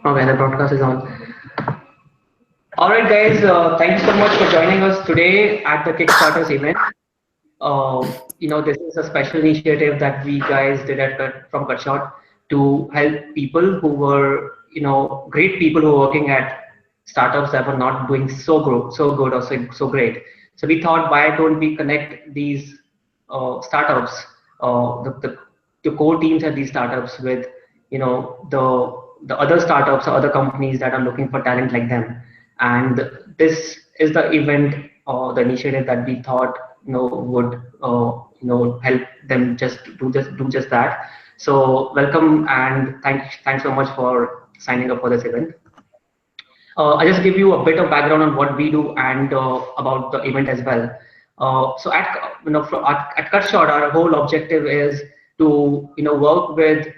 Okay, the broadcast is on. All right, guys. Thank you so much for joining us today at the Kickstarters event. This is a special initiative that we guys did from CutShort to help people who were, great people who were working at startups that were not doing so good or so great. So we thought, why don't we connect these startups, the core teams at these startups with, the other startups or other companies that are looking for talent like them. And this is the event or the initiative that we thought would help them just do just that. So welcome and thanks so much for signing up for this event. I'll just give you a bit of background on what we do and about the event as well. So at CutShort, our whole objective is to work with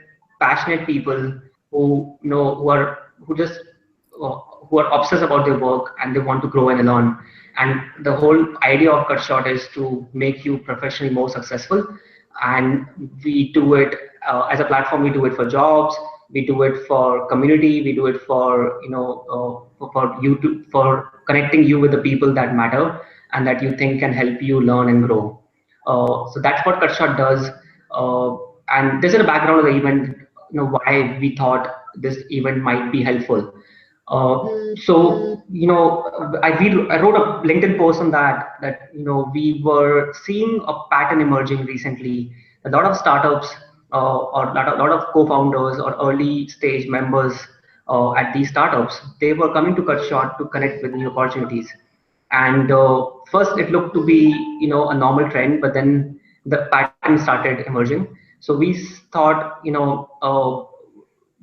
passionate people who who just uh, who are obsessed about their work and they want to grow and learn. And the whole idea of CutShort is to make you professionally more successful. And we do it as a platform. We do it for jobs. We do it for community. We do it for for you to for connecting you with the people that matter and that you think can help you learn and grow. So that's what CutShort does. And this is the background of the event. Why we thought this event might be helpful. I wrote a LinkedIn post on that we were seeing a pattern emerging recently. A lot of startups or a lot of co-founders or early stage members at these startups, they were coming to CutShort to connect with new opportunities. And first, it looked to be a normal trend, but then the pattern started emerging. So we thought,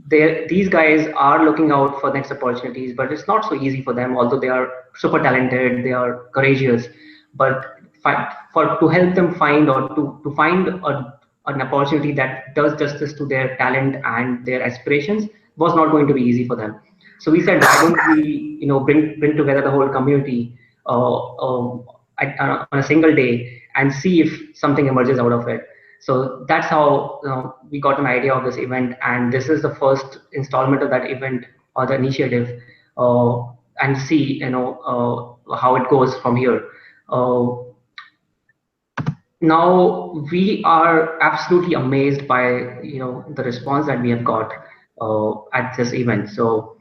these guys are looking out for next opportunities, but it's not so easy for them. Although they are super talented, they are courageous, but to help them find or to find an opportunity that does justice to their talent and their aspirations was not going to be easy for them. So we said, why don't we bring together the whole community on a single day and see if something emerges out of it. So that's how we got an idea of this event, and this is the first installment of that event or the initiative, and see how it goes from here. Uh, Now we are absolutely amazed by the response that we have got at this event. So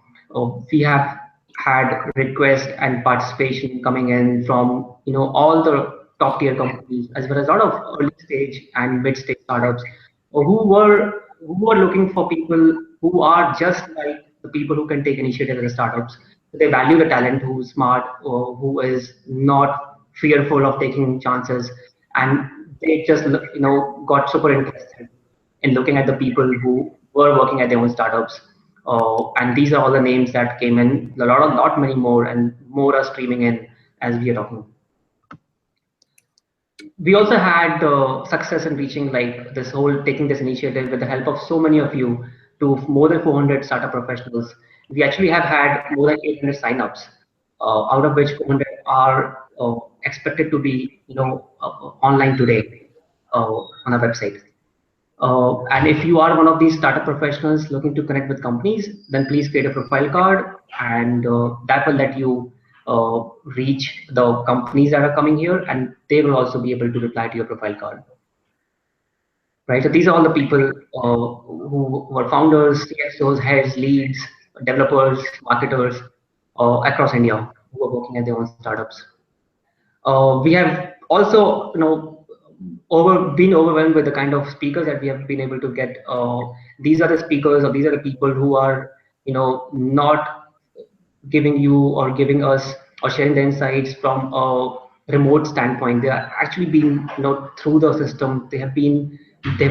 we have had requests and participation coming in from all the top tier companies as well as a lot of early stage and mid stage startups who were looking for people who are just like the people who can take initiative in the startups. They value the talent who's smart or who is not fearful of taking chances, and they just got super interested in looking at the people who were working at their own startups. And these are all the names that came in. Not many more, and more are streaming in as we are talking. We also had success in reaching like this whole taking this initiative with the help of so many of you to more than 400 startup professionals. We actually have had more than 800 signups, out of which 400 are expected to be online today on our website. And if you are one of these startup professionals looking to connect with companies, then please create a profile card, and that will let you reach the companies that are coming here, and they will also be able to reply to your profile card. Right. So these are all the people who were founders, CXOs, heads, leads, developers, marketers across India who are working at their own startups. We have also, been overwhelmed with the kind of speakers that we have been able to get. These are the speakers, or these are the people who are, not giving you or giving us or sharing the insights from a remote standpoint. They are actually being, through the system. They've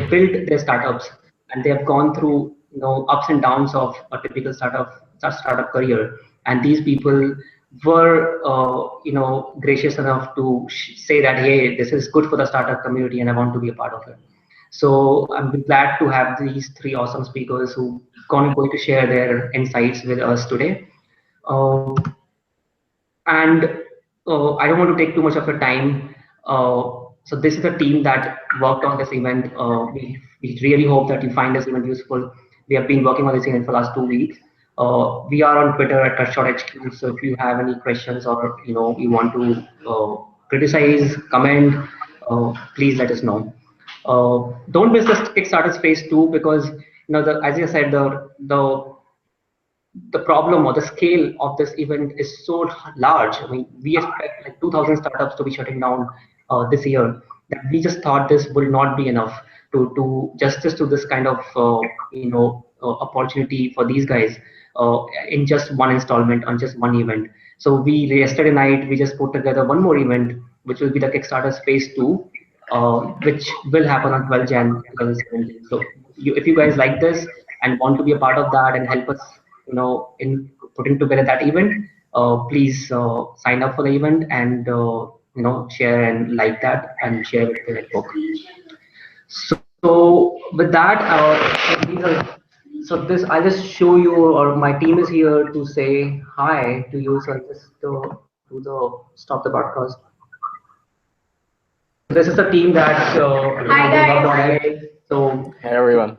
built their startups, and they have gone through, ups and downs of a typical startup career. And these people were, gracious enough to say that, hey, this is good for the startup community, and I want to be a part of it. So I'm glad to have these three awesome speakers who going to share their insights with us today. Uh, and I don't want to take too much of your time. So this is a team that worked on this event. We really hope that you find this event useful. We have been working on this event for the last 2 weeks. We are on Twitter at CutShort HQ. So if you have any questions or you want to criticize, comment, please let us know. Don't miss the Kickstarters phase 2 because as I said, the problem or the scale of this event is so large. I mean, we expect like 2,000 startups to be shutting down this year. That we just thought this will not be enough to do justice to this kind of opportunity for these guys in just one installment on just one event. So yesterday night we just put together one more event, which will be the Kickstarters phase 2, which will happen on 12 Jan 2017. So if you guys like this and want to be a part of that and help us in putting together that event, please sign up for the event and share and like that and share with the network. So with that, so this I'll just show you, or my team is here to say hi to you. So I'll just do the stop the broadcast. This is the team that hi guys. So hey everyone.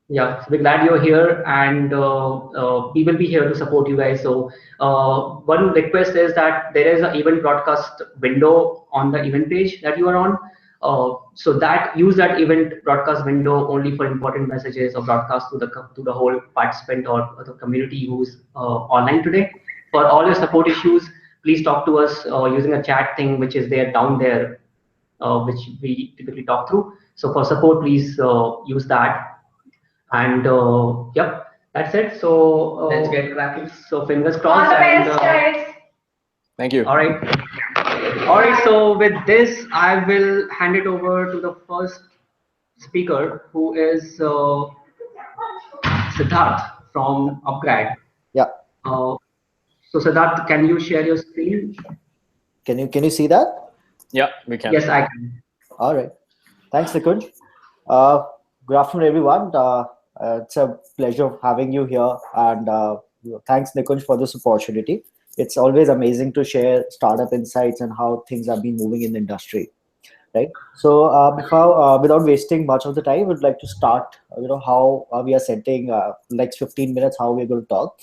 Yeah, so we're glad you're here, and we will be here to support you guys. So one request is that there is an event broadcast window on the event page that you are on. So that use that event broadcast window only for important messages or broadcast to the whole participant or the community who's online today. For all your support issues, please talk to us using a chat thing which is there down there, which we typically talk through. So for support, please use that. And yep, that's it. So let's get cracking. So fingers crossed. All the best, guys. Thank you. All right. All right. So with this, I will hand it over to the first speaker, who is Siddharth from Upgrad. Yeah. So Siddharth, can you share your screen? Can you see that? Yeah, we can. Yes, I can. All right. Thanks, Nikunj. Good afternoon, everyone. It's a pleasure having you here, and thanks, Nikunj, for this opportunity. It's always amazing to share startup insights and how things have been moving in the industry, right? So without wasting much of the time, we'd like to start. How we are setting next 15 minutes, how we're going to talk.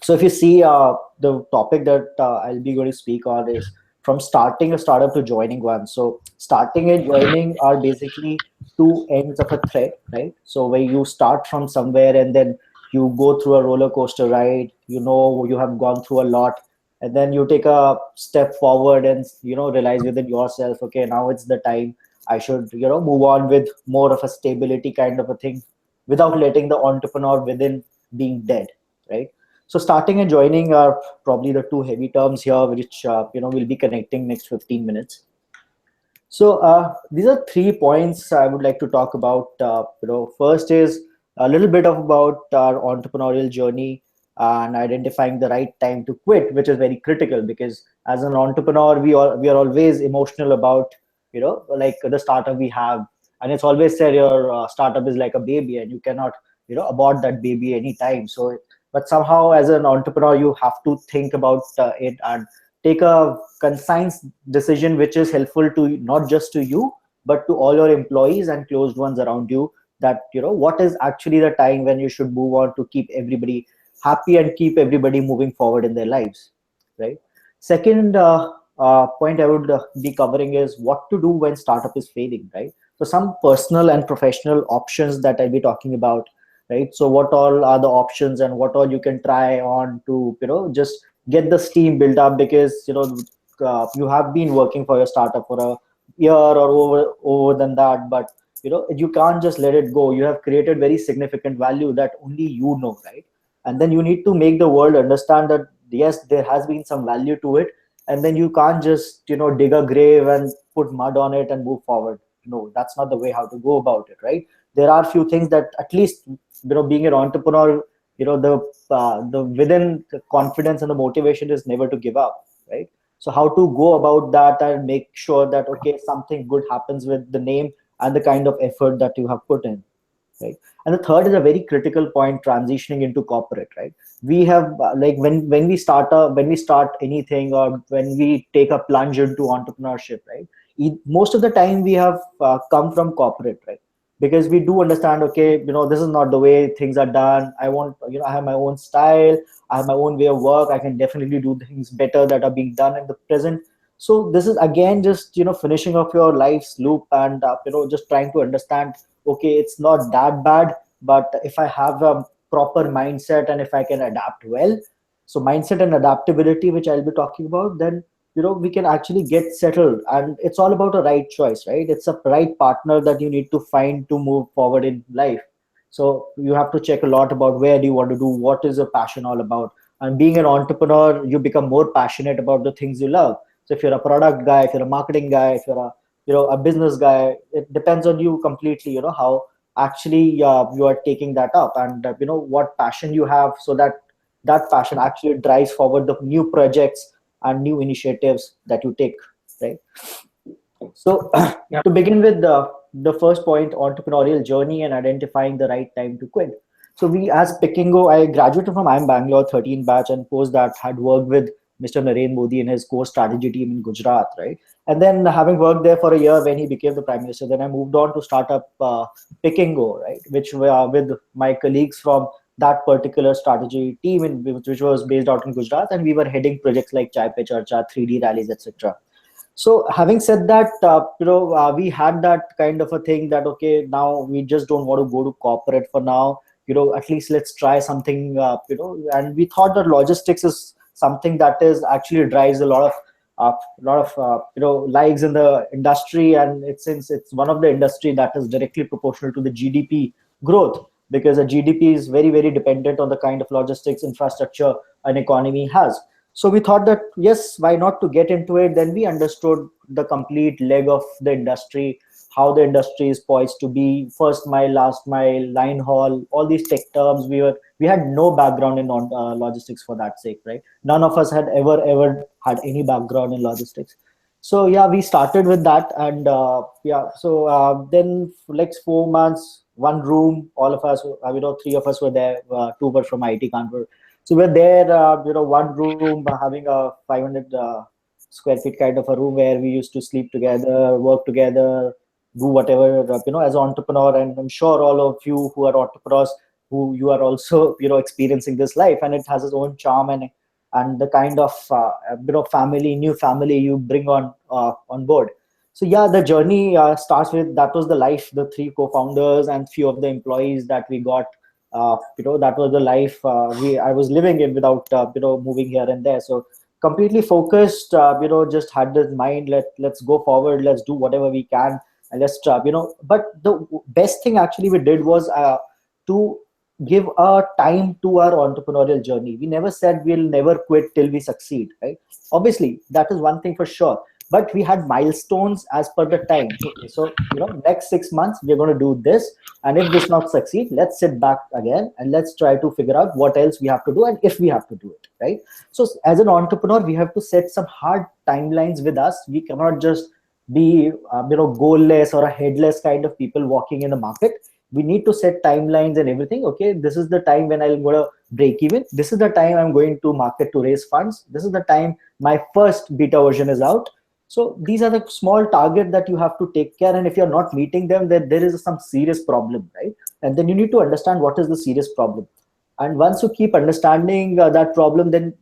So if you see the topic that I'll be going to speak on is from starting a startup to joining one. So starting and joining are basically two ends of a thread, right? So where you start from somewhere and then you go through a roller coaster ride, you have gone through a lot, and then you take a step forward and realize within yourself, okay, now it's the time I should move on with more of a stability kind of a thing without letting the entrepreneur within being dead, right? So starting and joining are probably the two heavy terms here, which we'll be connecting next 15 minutes. So these are 3 points I would like to talk about. First is a little bit about our entrepreneurial journey and identifying the right time to quit, which is very critical because as an entrepreneur, we are always emotional about like the startup we have, and it's always said your startup is like a baby, and you cannot abort that baby anytime. So, but somehow as an entrepreneur, you have to think about it and take a concise decision which is helpful to not just to you but to all your employees and closed ones around you, that what is actually the time when you should move on to keep everybody happy and keep everybody moving forward in their lives, right? Second point I would be covering is what to do when startup is failing, right? So some personal and professional options that I'll be talking about, right? So what all are the options and what all you can try on to just get the steam built up, because you have been working for your startup for a year or over than that, but you can't just let it go. You have created very significant value that only you know, right? And then you need to make the world understand that yes, there has been some value to it, and then you can't just dig a grave and put mud on it and move forward. No, that's not the way how to go about it, right? There are few things that at least being an entrepreneur, the within the confidence and the motivation is never to give up, right? So how to go about that and make sure that okay, something good happens with the name and the kind of effort that you have put in, right? And the third is a very critical point, transitioning into corporate, right? We have like when we start anything, or when we take a plunge into entrepreneurship, right? Most of the time we have come from corporate, right? because we do understand, okay, this is not the way things are done. I want, I have my own style, I have my own way of work. I can definitely do things better that are being done in the present. So this is again just finishing off your life's loop, and just trying to understand, okay, it's not that bad, but if I have a proper mindset and if I can adapt well, so mindset and adaptability, which I'll be talking about, then we can actually get settled. And it's all about a right choice, right? It's a right partner that you need to find to move forward in life. So you have to check a lot about where do you want to do, what is your passion all about. And being an entrepreneur, you become more passionate about the things you love. So if you're a product guy, if you're a marketing guy, if you're a a business guy, it depends on you completely, how actually you are taking that up, and what passion you have, so that that passion actually drives forward the new projects and new initiatives that you take, right? So Yeah. to begin with, the first point, entrepreneurial journey and identifying the right time to quit. So we, as Pikingo, I graduated from IIM Bangalore 13 batch, and post that had worked with Mr. Narendra Modi in his core strategy team in Gujarat, right? And then having worked there for a year when he became the prime minister, then I moved on to start up Pikingo, right? Which were with my colleagues from that particular strategy team, which was based out in Gujarat, and we were heading projects like Chai Pe Charcha, 3D rallies, etc. So having said that, we had that kind of a thing that, okay, now we just don't want to go to corporate for now. At least let's try something. And we thought that logistics is something that is actually drives a lot of lives in the industry, and since it's one of the industry that is directly proportional to the GDP growth, because the GDP is very, very dependent on the kind of logistics infrastructure an economy has. So we thought that, yes, why not to get into it? Then we understood the complete leg of the industry, how the industry is poised to be first mile, last mile, line haul, all these tech terms. We had no background in logistics for that sake, right? None of us had ever had any background in logistics. So yeah, we started with that, and then like 4 months, one room, all of us, three of us were there, two were from IT Kanpur. So we're there, one room, having a 500 square feet kind of a room where we used to sleep together, work together, do whatever, as an entrepreneur. And I'm sure all of you who are entrepreneurs, who you are also, experiencing this life, and it has its own charm and the kind of, family, new family you bring on board. So yeah, the journey starts with, that was the life, the three co-founders and few of the employees that we got. That was the life I was living in without moving here and there. So completely focused, just had this mind, let's go forward, let's do whatever we can, and let's but the best thing actually we did was to give a time to our entrepreneurial journey. We never said we'll never quit till we succeed, right? Obviously that is one thing for sure, but we had milestones as per the time. Okay, so next 6 months we're going to do this, and if this not succeed, let's sit back again and let's try to figure out what else we have to do, and if we have to do it, right? So as an entrepreneur, we have to set some hard timelines with us. We cannot just be goalless or a headless kind of people walking in the market. We need to set timelines and everything. Okay, this is the time when I'm going to break even. This is the time I'm going to market to raise funds. This is the time my first beta version is out. So these are the small target that you have to take care. And if you're not meeting them, then there is some serious problem, right? And then you need to understand what is the serious problem. And once you keep understanding that problem, then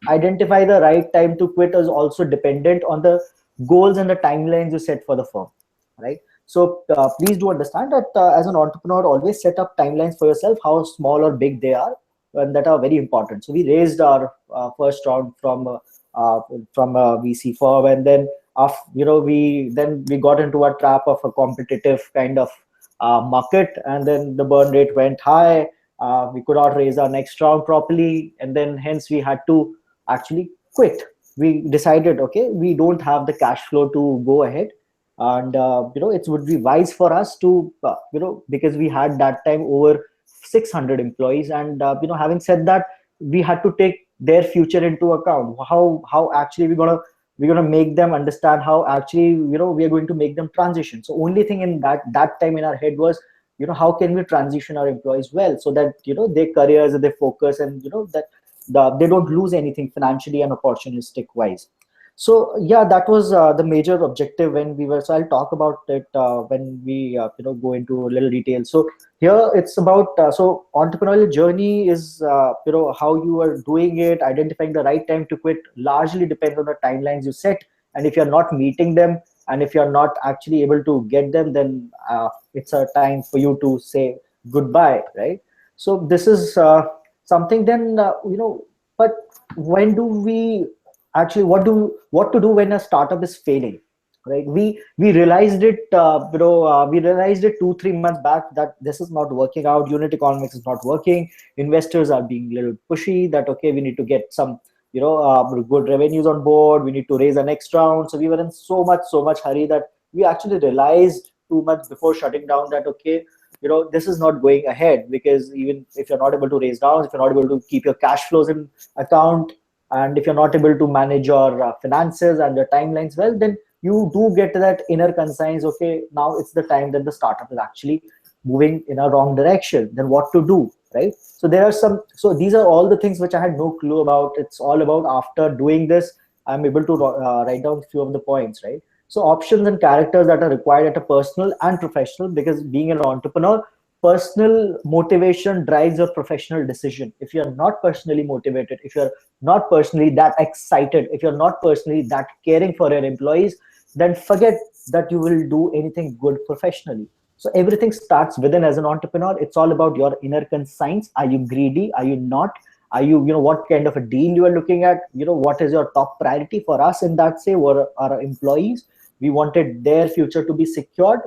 identify the right time to quit is also dependent on the goals and the timelines you set for the firm, right? So please do understand that as an entrepreneur, always set up timelines for yourself, how small or big they are, and that are very important. So we raised our first round from a VC firm, and then we got into a trap of a competitive kind of market, and then the burn rate went high. We could not raise our next round properly, and then hence we had to actually quit. We decided, okay, we don't have the cash flow to go ahead, and it would be wise for us to because we had that time over 600 employees, and having said that, we had to take their future into account. How actually we're gonna make them understand how actually we are going to make them transition. So only thing in that time in our head was, how can we transition our employees well, so that their careers and their focus, and that they don't lose anything financially and opportunistic wise. So yeah, that was the major objective when we were. So I'll talk about it when we go into a little detail. So here it's about so entrepreneurial journey is how you are doing it, identifying the right time to quit. Largely depends on the timelines you set, and if you're not meeting them, and if you're not actually able to get them, then it's a time for you to say goodbye, right? So this is something. Then but when do we actually what to do when a startup is failing, right? We realized it we realized it 2-3 months back that this is not working out. Unit economics is not working. Investors are being a little pushy that okay, we need to get some good revenues on board, we need to raise a next round. So we were in so much hurry that we actually realized 2 months before shutting down that okay, this is not going ahead, because even if you're not able to raise rounds, if you're not able to keep your cash flows in account, and if you're not able to manage your finances and your timelines well, then you do get that inner conscience, okay, now it's the time that the startup is actually moving in a wrong direction, then what to do, right? So there are some, so these are all the things which I had no clue about. It's all about after doing this, I'm able to write down a few of the points, right? So options and characters that are required at a personal and professional, because being an entrepreneur, personal motivation drives your professional decision. If you're not personally motivated, if you're not personally that excited, if you're not personally that caring for your employees, then forget that you will do anything good professionally. So everything starts within. As an entrepreneur, it's all about your inner conscience. Are you greedy? Are you not? Are you, what kind of a deal you are looking at? What is your top priority? For us in that, say, were our employees. We wanted their future to be secured.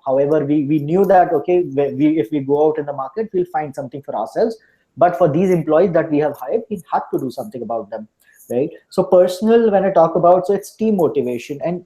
However, we knew that okay, if we go out in the market, we'll find something for ourselves. But for these employees that we have hired, we had to do something about them, right? So personal, when I talk about, so it's team motivation. And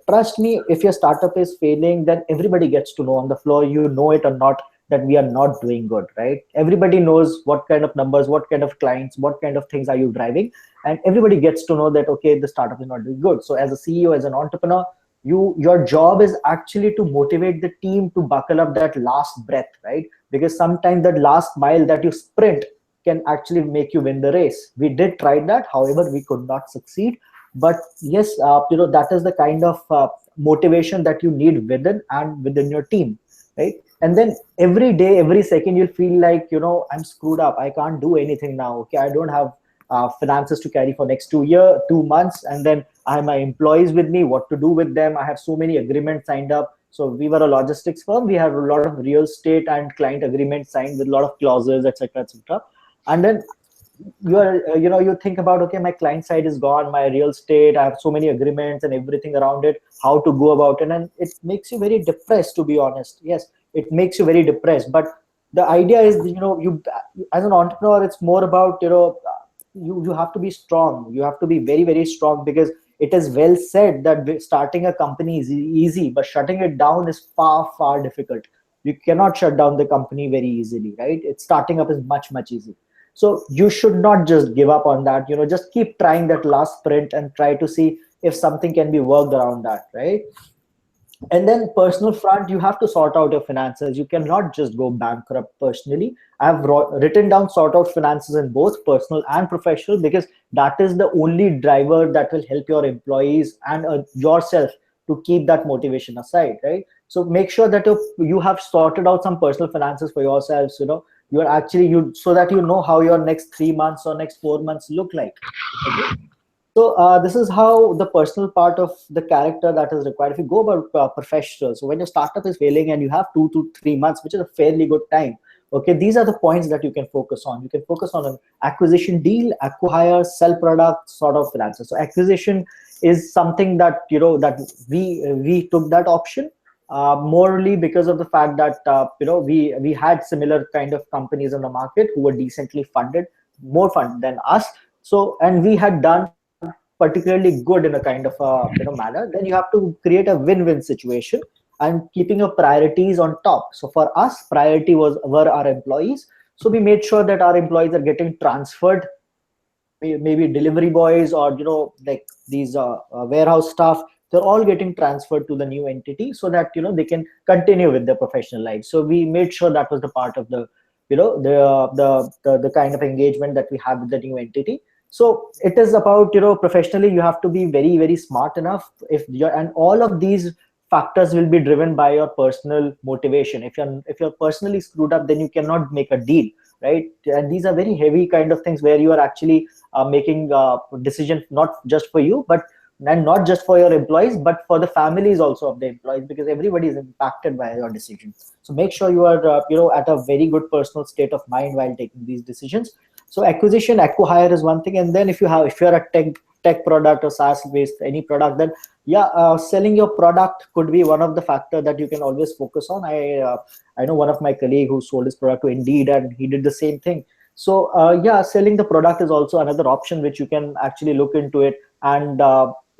trust me, if your startup is failing, then everybody gets to know on the floor, you know it or not, that we are not doing good, right? Everybody knows what kind of numbers, what kind of clients, what kind of things are you driving, and everybody gets to know that okay, the startup is not doing good. So as a CEO, as an entrepreneur, your job is actually to motivate the team to buckle up that last breath, right? Because sometimes that last mile that you sprint can actually make you win the race. We did try that, however we could not succeed. But yes, that is the kind of motivation that you need within and within your team, right? And then every day, every second, you'll feel like I'm screwed up, I can't do anything now. Okay, I don't have finances to carry for next 2 months, and then I have my employees with me, what to do with them? I have so many agreements signed up. So we were a logistics firm, we had a lot of real estate and client agreements signed with a lot of clauses, etc., etc. And then you are you think about okay, my client side is gone, my real estate, I have so many agreements and everything around it, how to go about it, and it makes you very depressed, to be honest. Yes, it makes you very depressed. But the idea is you as an entrepreneur, it's more about you have to be strong, you have to be very, very strong, because it is well said that starting a company is easy, but shutting it down is far, far difficult. You cannot shut down the company very easily, right? It's starting up is much, much easier. So you should not just give up on that. Just keep trying that last sprint and try to see if something can be worked around that, right? And then personal front, you have to sort out your finances. You cannot just go bankrupt personally. I've written down sort out finances in both personal and professional, because that is the only driver that will help your employees and yourself to keep that motivation aside, right? So make sure that you have sorted out some personal finances for yourselves. You are actually so that you know how your next 3 months or next 4 months look like. Okay? So this is how the personal part of the character that is required. If you go about professional, so when your startup is failing and you have 2 to 3 months, which is a fairly good time, okay, these are the points that you can focus on. You can focus on an acquisition deal, acquire, sell product, sort of finances. So acquisition is something that that we took that option morely because of the fact that we had similar kind of companies in the market who were decently funded, more funded than us. So, and we had done particularly good in a kind of a manner. Then you have to create a win-win situation and keeping your priorities on top. So for us, priority were our employees. So we made sure that our employees are getting transferred, maybe delivery boys or like these warehouse staff, they're all getting transferred to the new entity so that they can continue with their professional life. So we made sure that was the part of the the kind of engagement that we have with the new entity. So it is about, professionally, you have to be very, very smart enough. And all of these factors will be driven by your personal motivation. If you're personally screwed up, then you cannot make a deal, right? And these are very heavy kind of things where you are actually making decision not just for you, but and not just for your employees, but for the families also of the employees, because everybody is impacted by your decision. So make sure you are at a very good personal state of mind while taking these decisions. So acquisition, acquire is one thing, and then if you're a tech product or SaaS based any product, then selling your product could be one of the factor that you can always focus on. I know one of my colleague who sold his product to Indeed, and he did the same thing. So selling the product is also another option which you can actually look into it. And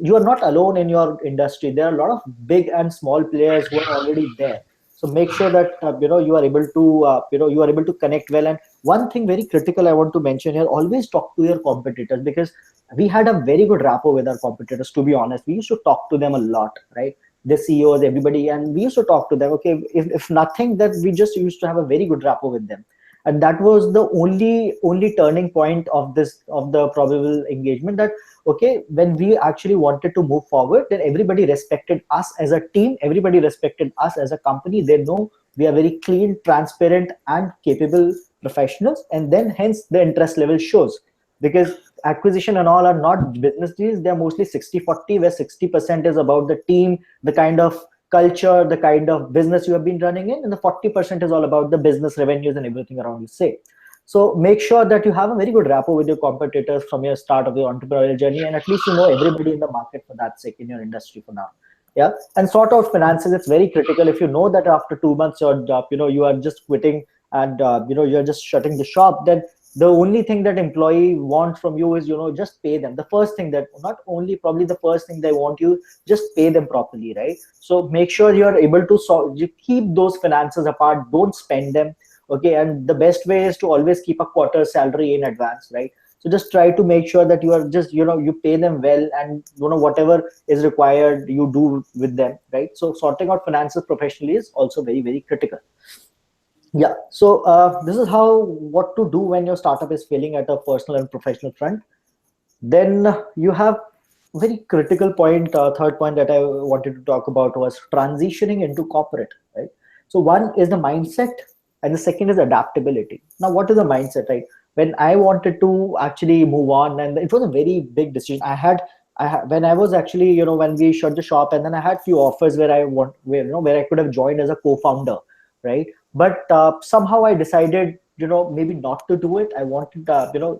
you are not alone in your industry. There are a lot of big and small players who are already there. So make sure that you are able to you are able to connect well. And one thing very critical I want to mention here: always talk to your competitors, because we had a very good rapport with our competitors. To be honest, we used to talk to them a lot, right? The CEOs, everybody, and we used to talk to them. Okay, if nothing, that we just used to have a very good rapport with them. And that was the only turning point of the probable engagement, that okay, when we actually wanted to move forward, then everybody respected us as a team, everybody respected us as a company. They know we are very clean, transparent, and capable professionals, and then hence the interest level shows. Because acquisition and all are not business deals, they're mostly 60-40, where 60% is about the team, the kind of culture, the kind of business you have been running in, and the 40% is all about the business revenues and everything around you say. So make sure that you have a very good rapport with your competitors from your start of your entrepreneurial journey, and at least you know everybody in the market for that sake in your industry for now. Yeah. And sort out finances, it's very critical. If you know that after 2 months you are just quitting, and you're just shutting the shop, then the only thing that employee wants from you is just pay them. The first thing that, not only probably the first thing they want, you just pay them properly, right? So make sure you're able to you keep those finances apart, don't spend them. Okay. And the best way is to always keep a quarter salary in advance, right? So just try to make sure that you are just you pay them well, and whatever is required you do with them, right? So sorting out finances professionally is also very, very critical. Yeah. So this is what to do when your startup is failing at a personal and professional front. Then you have very critical point, third point that I wanted to talk about was transitioning into corporate, right? So one is the mindset, and the second is adaptability. Now, what is the mindset, right? When I wanted to actually move on, and it was a very big decision. When I was actually, when we shut the shop, and then I had few offers where where I could have joined as a co-founder, right? But somehow I decided, maybe not to do it. I wanted,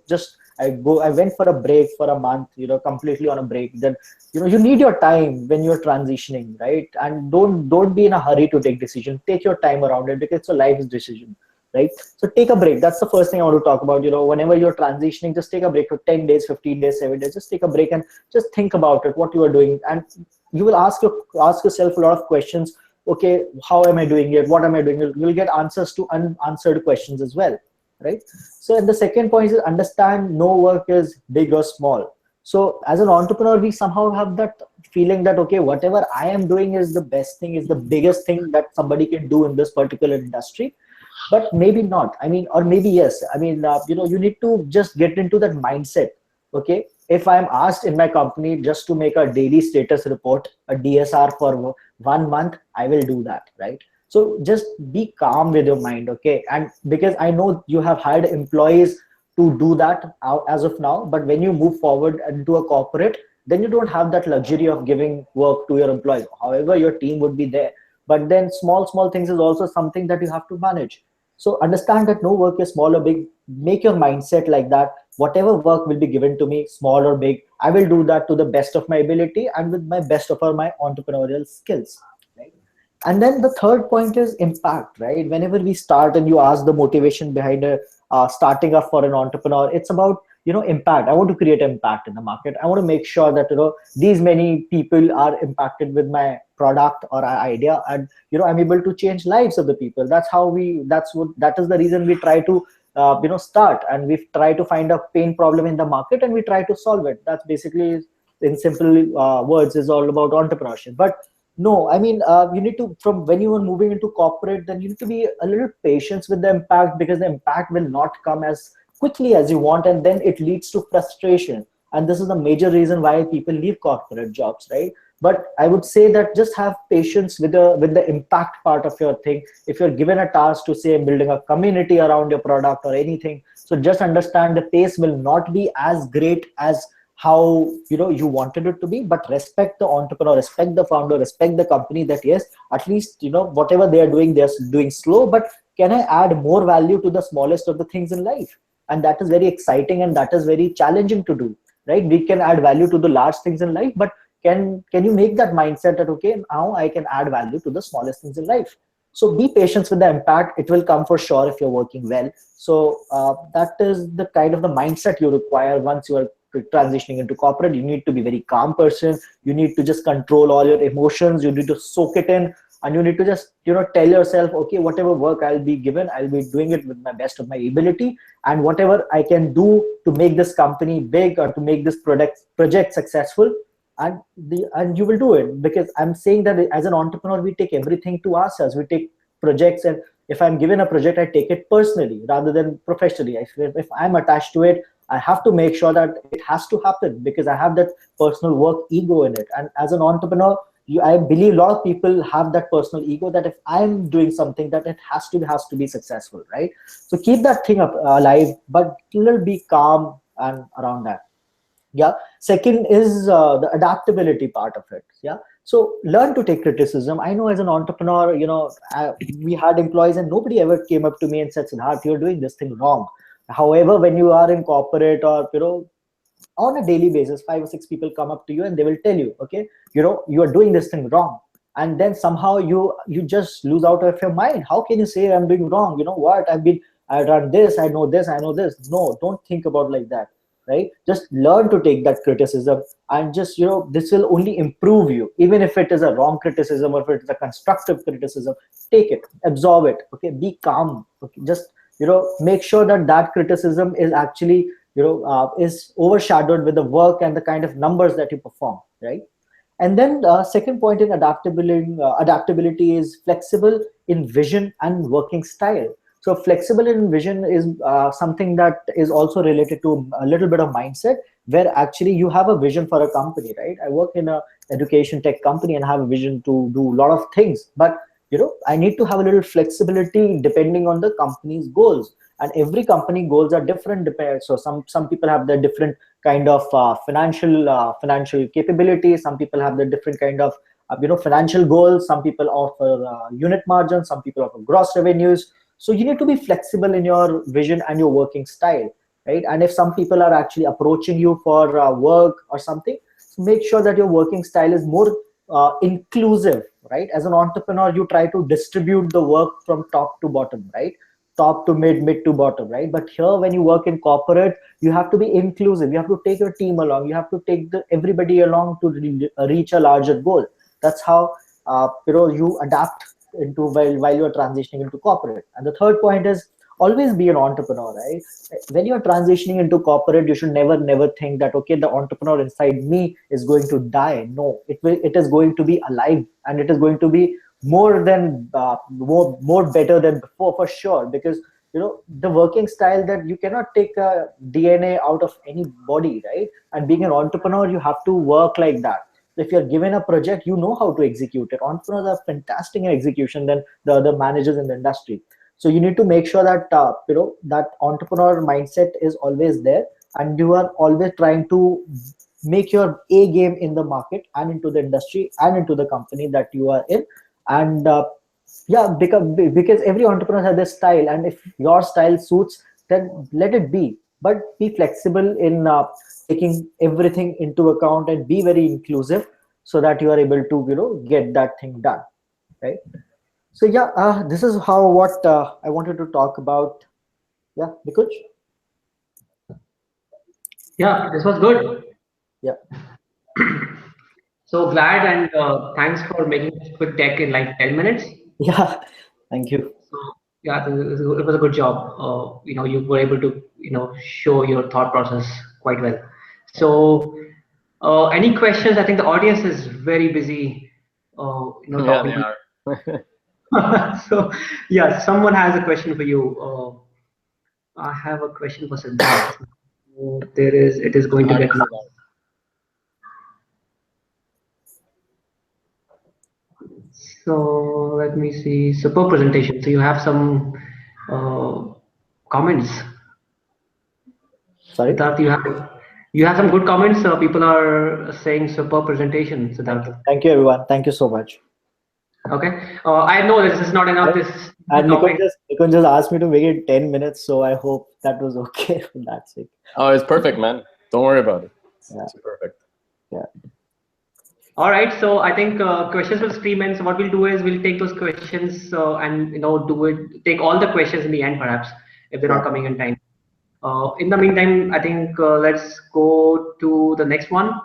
just I went for a break for a month, completely on a break. Then, you need your time when you're transitioning, right? And don't be in a hurry to take decision. Take your time around it, because it's a life decision, right? So take a break. That's the first thing I want to talk about. Whenever you're transitioning, just take a break for 10 days, 15 days, 7 days. Just take a break and just think about it, what you are doing. And you will ask yourself a lot of questions. Okay, how am I doing it? What am I doing? You'll get answers to unanswered questions as well, right? So, and the second point is understand no work is big or small. So as an entrepreneur, we somehow have that feeling that, okay, whatever I am doing is the best thing, is the biggest thing that somebody can do in this particular industry. But maybe not. I mean, or maybe yes. I mean, you need to just get into that mindset. Okay, if I'm asked in my company just to make a daily status report, a DSR for 1 month, I will do that, right? So just be calm with your mind, okay? And because I know you have hired employees to do that as of now, but when you move forward into a corporate, then you don't have that luxury of giving work to your employees. However, your team would be there. But then small things is also something that you have to manage. So understand that no work is small or big. Make your mindset like that. Whatever work will be given to me, small or big, I will do that to the best of my ability and with my best of all my entrepreneurial skills. Right? And then the third point is impact, right? Whenever we start and you ask the motivation behind starting up for an entrepreneur, it's about impact. I want to create impact in the market. I want to make sure that these many people are impacted with my product or idea, and I'm able to change lives of the people. That is the reason we try to start, and we try to find a pain problem in the market and we try to solve it. That's basically, in simple words, is all about entrepreneurship. But no, I mean, you need to, from when you are moving into corporate, then you need to be a little patient with the impact, because the impact will not come as quickly as you want, and then it leads to frustration. And this is the major reason why people leave corporate jobs, right? But I would say that just have patience with the impact part of your thing. If you're given a task to say building a community around your product or anything, so just understand the pace will not be as great as how you wanted it to be, but respect the entrepreneur, respect the founder, respect the company, that yes, at least whatever they are doing, they're doing slow, but can I add more value to the smallest of the things in life? And that is very exciting, and that is very challenging to do, right? We can add value to the large things in life, but can you make that mindset that okay, now I can add value to the smallest things in life? So be patient with the impact. It will come for sure if you're working well. So that is the kind of the mindset you require once you are transitioning into corporate. You need to be very calm person. You need to just control all your emotions. You need to soak it in, and you need to just tell yourself, okay, whatever work I'll be given, I'll be doing it with my best of my ability, and whatever I can do to make this company big or to make this project successful, and you will do it. Because I'm saying that as an entrepreneur, we take everything to ourselves. We take projects, and if I'm given a project, I take it personally rather than professionally. If I'm attached to it, I have to make sure that it has to happen, because I have that personal work ego in it. And as an entrepreneur, I believe a lot of people have that personal ego, that if I'm doing something, that it has to be successful, right? So keep that thing up alive, but little be calm and around that. Yeah. Second is the adaptability part of it. Yeah. So learn to take criticism. I know as an entrepreneur, we had employees and nobody ever came up to me and said, Siddharth, you're doing this thing wrong. However, when you are in corporate, or on a daily basis, 5 or 6 people come up to you and they will tell you, okay, you are doing this thing wrong. And then somehow you just lose out of your mind. How can you say I'm doing wrong? You know what? I run this, I know this, I know this. No, don't think about like that, right? Just learn to take that criticism, and just, this will only improve you. Even if it is a wrong criticism or if it is a constructive criticism, take it, absorb it, okay? Be calm, okay? Just, make sure that that criticism is actually, is overshadowed with the work and the kind of numbers that you perform, right? And then second point in adaptability is flexible in vision and working style. So flexible in vision is something that is also related to a little bit of mindset, where actually you have a vision for a company, right? I work in a education tech company and have a vision to do a lot of things, but I need to have a little flexibility depending on the company's goals. And every company goals are different. So some people have their different kind of financial capability. Some people have their different kind of financial goals. Some people offer unit margins. Some people offer gross revenues. So you need to be flexible in your vision and your working style, right? And if some people are actually approaching you for work or something, so make sure that your working style is more inclusive, right? As an entrepreneur, you try to distribute the work from top to bottom, right? Top to mid to bottom, right? But here, when you work in corporate, you have to be inclusive. You have to take your team along. You have to take everybody along to reach a larger goal. That's how you adapt into while you're transitioning into corporate. And the third point is always be an entrepreneur, right? When you're transitioning into corporate, you should never think that, okay, the entrepreneur inside me is going to die. No, it is going to be alive, and it is going to be more better than before, for sure. Because the working style, that you cannot take a DNA out of anybody, right? And being an entrepreneur, you have to work like that. If you're given a project, you know how to execute it. Entrepreneurs are fantastic in execution than the other managers in the industry. So you need to make sure that that entrepreneur mindset is always there, and you are always trying to make your A game in the market and into the industry and into the company that you are in. And yeah, because every entrepreneur has their style, and if your style suits, then let it be. But be flexible in taking everything into account, and be very inclusive, so that you are able to get that thing done, right? So yeah, this is what I wanted to talk about. Yeah, Nikuj? Yeah, this was good. Yeah. So glad, and thanks for making this quick deck in like 10 minutes. Yeah, thank you. So yeah, it was a good job. You were able to show your thought process quite well. So any questions? I think the audience is very busy. Yeah, Talking they to are. so yeah, someone has a question for you. I have a question for Siddharth. It is going to get lost. So let me see. Superb presentation. So you have some comments. Sorry? Siddharth, you have some good comments. People are saying superb presentation, Siddharth. Thank you, everyone. Thank you so much. Okay. I know this is not enough. And Nikon just asked me to make it 10 minutes, so I hope that was okay for that sake. Oh, it's perfect, man. Don't worry about it. Yeah. It's perfect. Yeah. All right. So I think questions will stream in. So what we'll do is we'll take those questions and take all the questions in the end, perhaps, if they're not coming in time. In the meantime, I think let's go to the next one.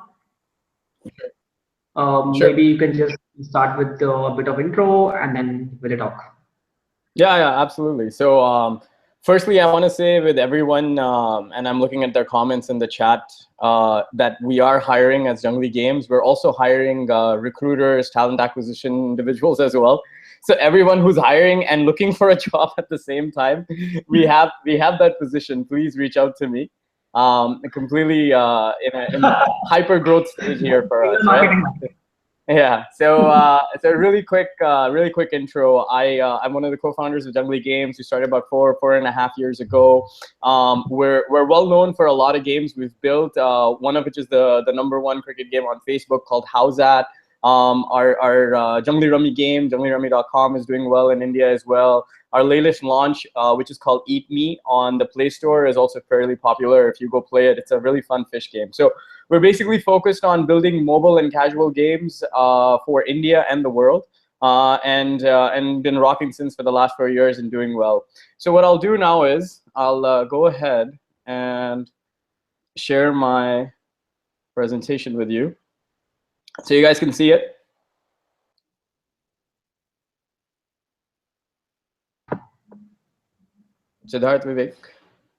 Sure. Maybe you can just start with a bit of intro and then we'll talk. Yeah, absolutely. So firstly, I want to say with everyone, and I'm looking at their comments in the chat, that we are hiring as Jungly Games. We're also hiring recruiters, talent acquisition individuals as well. So everyone who's hiring and looking for a job at the same time, we have that position. Please reach out to me. Completely in a hyper growth stage here for us, right? Yeah. So it's a really quick intro. I'm one of the co-founders of Jungly Games. We started about 4.5 years ago. We're well known for a lot of games we've built. One of which is the #1 cricket game on Facebook called How's That. Our Jungly Rummy game, junglyrummy.com, is doing well in India as well. Our latest launch, which is called Eat Me on the Play Store, is also fairly popular. If you go play it, it's a really fun fish game. So we're basically focused on building mobile and casual games for India and the world, and been rocking since for the last 4 years and doing well. So what I'll do now is I'll go ahead and share my presentation with you, so you guys can see it. Siddharth, Vivek?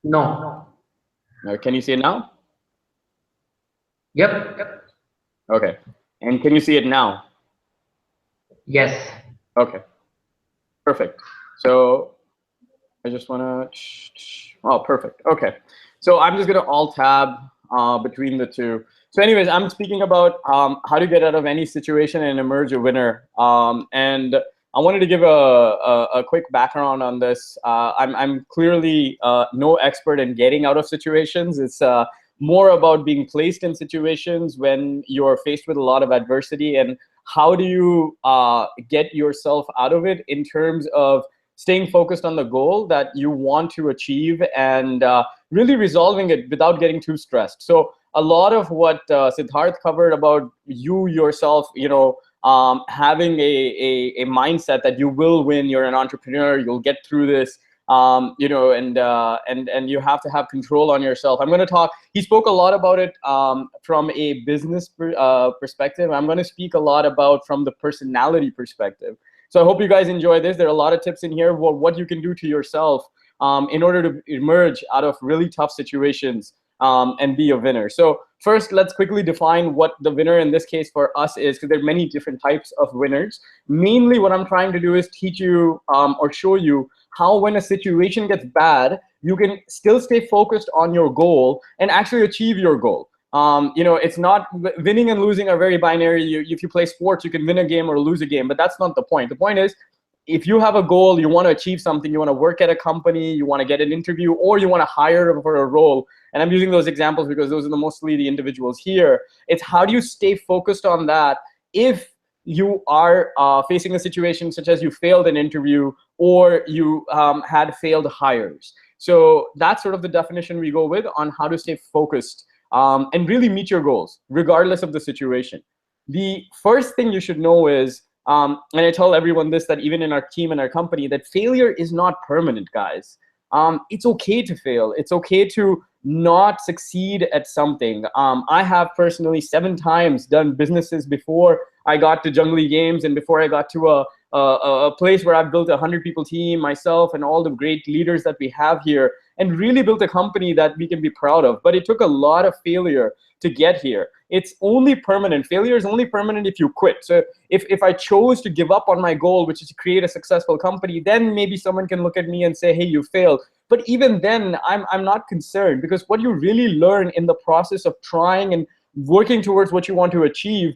No. Can you see it now? Yep. Okay. And can you see it now? Yes. Okay. Perfect. So I just want to. Oh, perfect. Okay. So I'm just going to alt-tab between the two. So anyways, I'm speaking about how to get out of any situation and emerge a winner. And I wanted to give a quick background on this. I'm clearly no expert in getting out of situations. It's more about being placed in situations when you're faced with a lot of adversity, and how do you get yourself out of it in terms of staying focused on the goal that you want to achieve and really resolving it without getting too stressed. So a lot of what Siddharth covered about you yourself, having a mindset that you will win, you're an entrepreneur, you'll get through this, and you have to have control on yourself. I'm going to talk, he spoke a lot about it from a business perspective. I'm going to speak a lot about from the personality perspective. So I hope you guys enjoy this. There are a lot of tips in here for what you can do to yourself in order to emerge out of really tough situations and be a winner. So first, let's quickly define what the winner in this case for us is, because there are many different types of winners. Mainly what I'm trying to do is teach you or show you how when a situation gets bad, you can still stay focused on your goal and actually achieve your goal. It's not, winning and losing are very binary. If you play sports, you can win a game or lose a game, but that's not the point. The point is, if you have a goal, you want to achieve something, you want to work at a company, you want to get an interview, or you want to hire for a role, and I'm using those examples because those are mostly the individuals here, it's how do you stay focused on that if you are facing a situation such as you failed an interview or you had failed hires. So that's sort of the definition we go with on how to stay focused and really meet your goals, regardless of the situation. The first thing you should know is, and I tell everyone this, that even in our team and our company, that failure is not permanent, guys. It's okay to fail. It's okay to not succeed at something. I have personally 7 times done businesses before I got to Jungly Games and before I got to a place where I've built a 100-people team, myself and all the great leaders that we have here, and really built a company that we can be proud of. But it took a lot of failure to get here. It's only permanent. Failure is only permanent if you quit. So if I chose to give up on my goal, which is to create a successful company, then maybe someone can look at me and say, hey, you failed. But even then, I'm not concerned, because what you really learn in the process of trying and working towards what you want to achieve,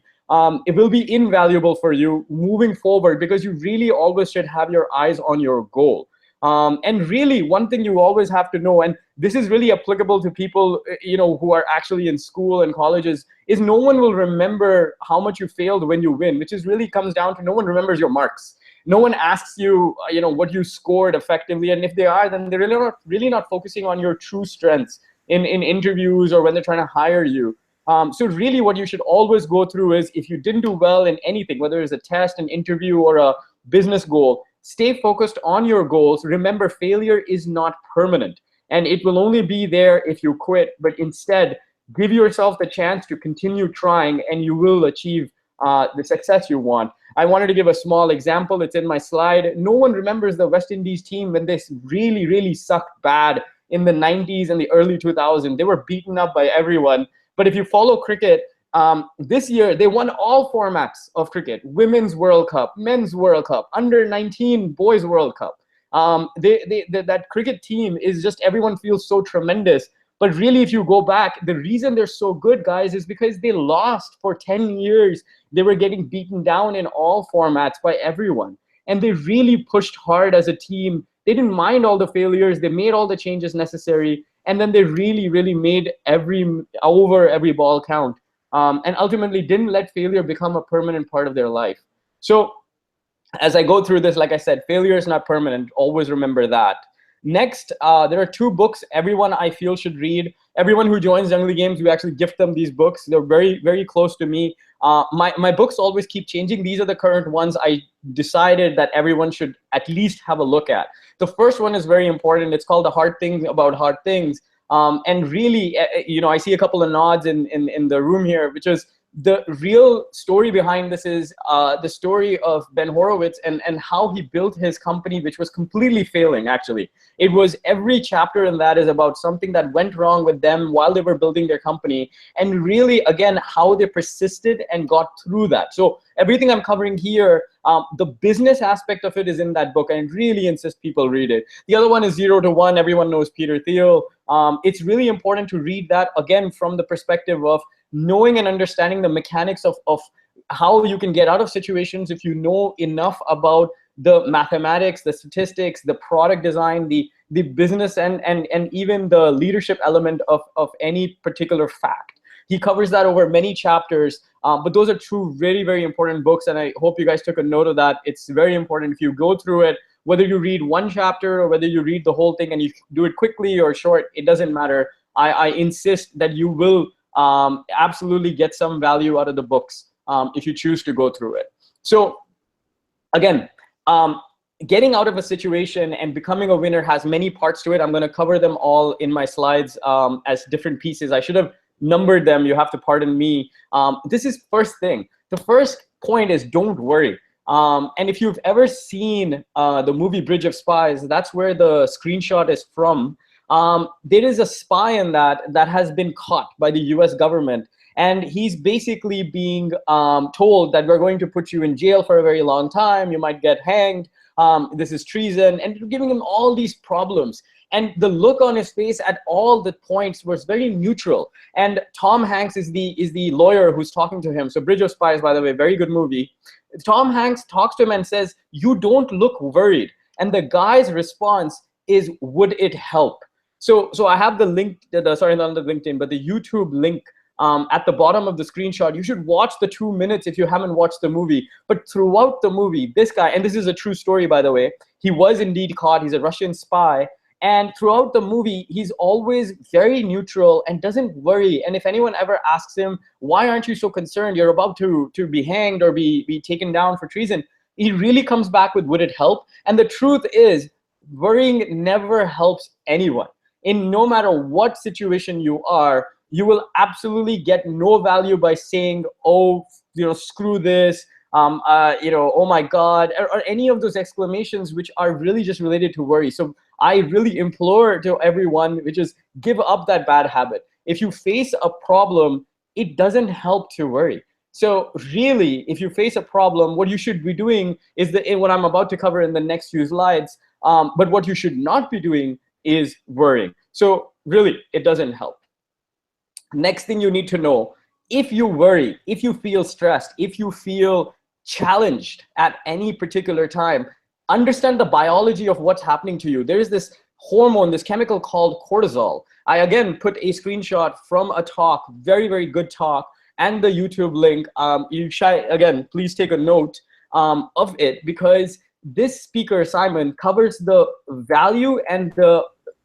it will be invaluable for you moving forward, because you really always should have your eyes on your goal. And really, one thing you always have to know, and this is really applicable to people, who are actually in school and colleges, is no one will remember how much you failed when you win, which is really comes down to no one remembers your marks. No one asks you, what you scored effectively, and if they are, then they're really not focusing on your true strengths in interviews or when they're trying to hire you. So really, what you should always go through is, if you didn't do well in anything, whether it's a test, an interview, or a business goal, stay focused on your goals. Remember, failure is not permanent, and it will only be there if you quit. But instead, give yourself the chance to continue trying, and you will achieve the success you want. I wanted to give a small example. It's in my slide. No one remembers the West Indies team when they really, really sucked bad in the 90s and the early 2000s. They were beaten up by everyone. But if you follow cricket, this year they won all formats of cricket: Women's World Cup, Men's World Cup, Under-19 Boys World Cup. That cricket team is just, everyone feels so tremendous. But really, if you go back, the reason they're so good, guys, is because they lost for 10 years. They were getting beaten down in all formats by everyone. And they really pushed hard as a team. They didn't mind all the failures. They made all the changes necessary. And then they really, really made every ball count. And ultimately didn't let failure become a permanent part of their life. So as I go through this, like I said, failure is not permanent. Always remember that. Next, there are 2 books everyone I feel should read. Everyone who joins Jungly Games, we actually gift them these books. They're very, very close to me. My books always keep changing. These are the current ones I decided that everyone should at least have a look at. The first one is very important. It's called The Hard Things About Hard Things. And really, I see a couple of nods in the room here, which is the real story behind this is the story of Ben Horowitz and how he built his company, which was completely failing, actually. It was, every chapter in that is about something that went wrong with them while they were building their company. And really, again, how they persisted and got through that. So everything I'm covering here, the business aspect of it is in that book, and I really insist people read it. The other one is 0 to 1. Everyone knows Peter Thiel. It's really important to read that, again, from the perspective of knowing and understanding the mechanics of how you can get out of situations if you know enough about the mathematics, the statistics, the product design, the business, and even the leadership element of any particular fact. He covers that over many chapters, but those are 2 very, very important books, and I hope you guys took a note of that. It's very important. If you go through it, whether you read 1 chapter or whether you read the whole thing and you do it quickly or short, it doesn't matter. I insist that you will absolutely get some value out of the books if you choose to go through it. So again, getting out of a situation and becoming a winner has many parts to it. I'm going to cover them all in my slides as different pieces. I should have numbered them. You have to pardon me. This is first thing. The first point is, don't worry. And if you've ever seen the movie Bridge of Spies, that's where the screenshot is from. There is a spy in that has been caught by the US government, and he's basically being told that we're going to put you in jail for a very long time, you might get hanged, this is treason, and giving him all these problems. And the look on his face at all the points was very neutral. And Tom Hanks is the lawyer who's talking to him. So Bridge of Spies, by the way, very good movie. Tom Hanks talks to him and says, "You don't look worried." And the guy's response is, "Would it help?" So I have the link, sorry, not the LinkedIn, but the YouTube link at the bottom of the screenshot. You should watch the 2 minutes if you haven't watched the movie. But throughout the movie, this guy, and this is a true story, by the way, he was indeed caught. He's a Russian spy. And throughout the movie, he's always very neutral and doesn't worry. And if anyone ever asks him, "Why aren't you so concerned? You're about to be hanged or be taken down for treason," he really comes back with, "Would it help?" And the truth is, worrying never helps anyone. In no matter what situation you are, you will absolutely get no value by saying, "Oh, screw this, oh my God," or any of those exclamations which are really just related to worry. So I really implore to everyone, which is, give up that bad habit. If you face a problem, it doesn't help to worry. So really, if you face a problem, what you should be doing is what I'm about to cover in the next few slides. But what you should not be doing is worrying. So really, it doesn't help. Next thing you need to know, if you worry, if you feel stressed, if you feel challenged at any particular time, understand the biology of what's happening to you. There is this hormone, this chemical called cortisol. I again put a screenshot from a talk, very, very good talk, and the YouTube link. Again, please take a note of it, because this speaker, Simon, covers the value and the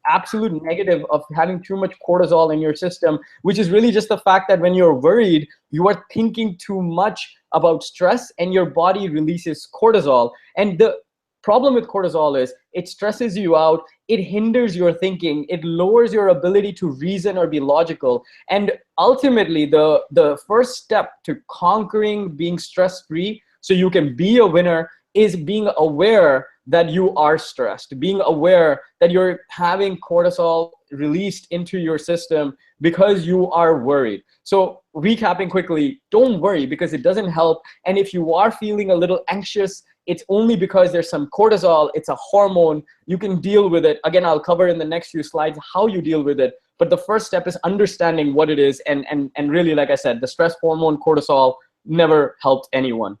absolute negative of having too much cortisol in your system, which is really just the fact that when you're worried, you are thinking too much about stress and your body releases cortisol. And the problem with cortisol is it stresses you out, it hinders your thinking, it lowers your ability to reason or be logical. And ultimately, the first step to conquering being stress-free so you can be a winner is being aware that you are stressed, being aware that you're having cortisol released into your system because you are worried. So recapping quickly, don't worry because it doesn't help. And if you are feeling a little anxious, it's only because there's some cortisol, it's a hormone, you can deal with it. Again, I'll cover in the next few slides how you deal with it. But the first step is understanding what it is. And really, like I said, the stress hormone cortisol never helped anyone.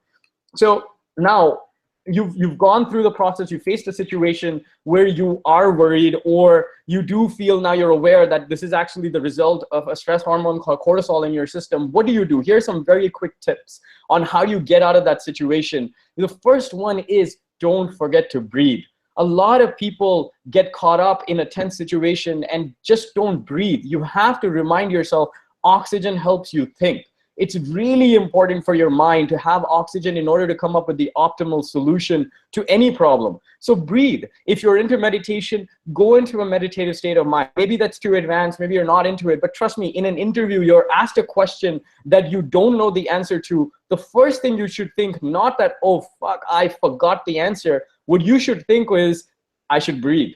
So now, you've gone through the process, you faced a situation where you are worried, or you do feel now you're aware that this is actually the result of a stress hormone called cortisol in your system. What do you do? Here's some very quick tips on how you get out of that situation. The first one is don't forget to breathe. A lot of people get caught up in a tense situation and just don't breathe. You have to remind yourself, oxygen helps you think. It's really important for your mind to have oxygen in order to come up with the optimal solution to any problem. So breathe. If you're into meditation, go into a meditative state of mind. Maybe that's too advanced, maybe you're not into it, but trust me, in an interview, you're asked a question that you don't know the answer to. The first thing you should think, not that, oh, fuck, I forgot the answer. What you should think is, I should breathe.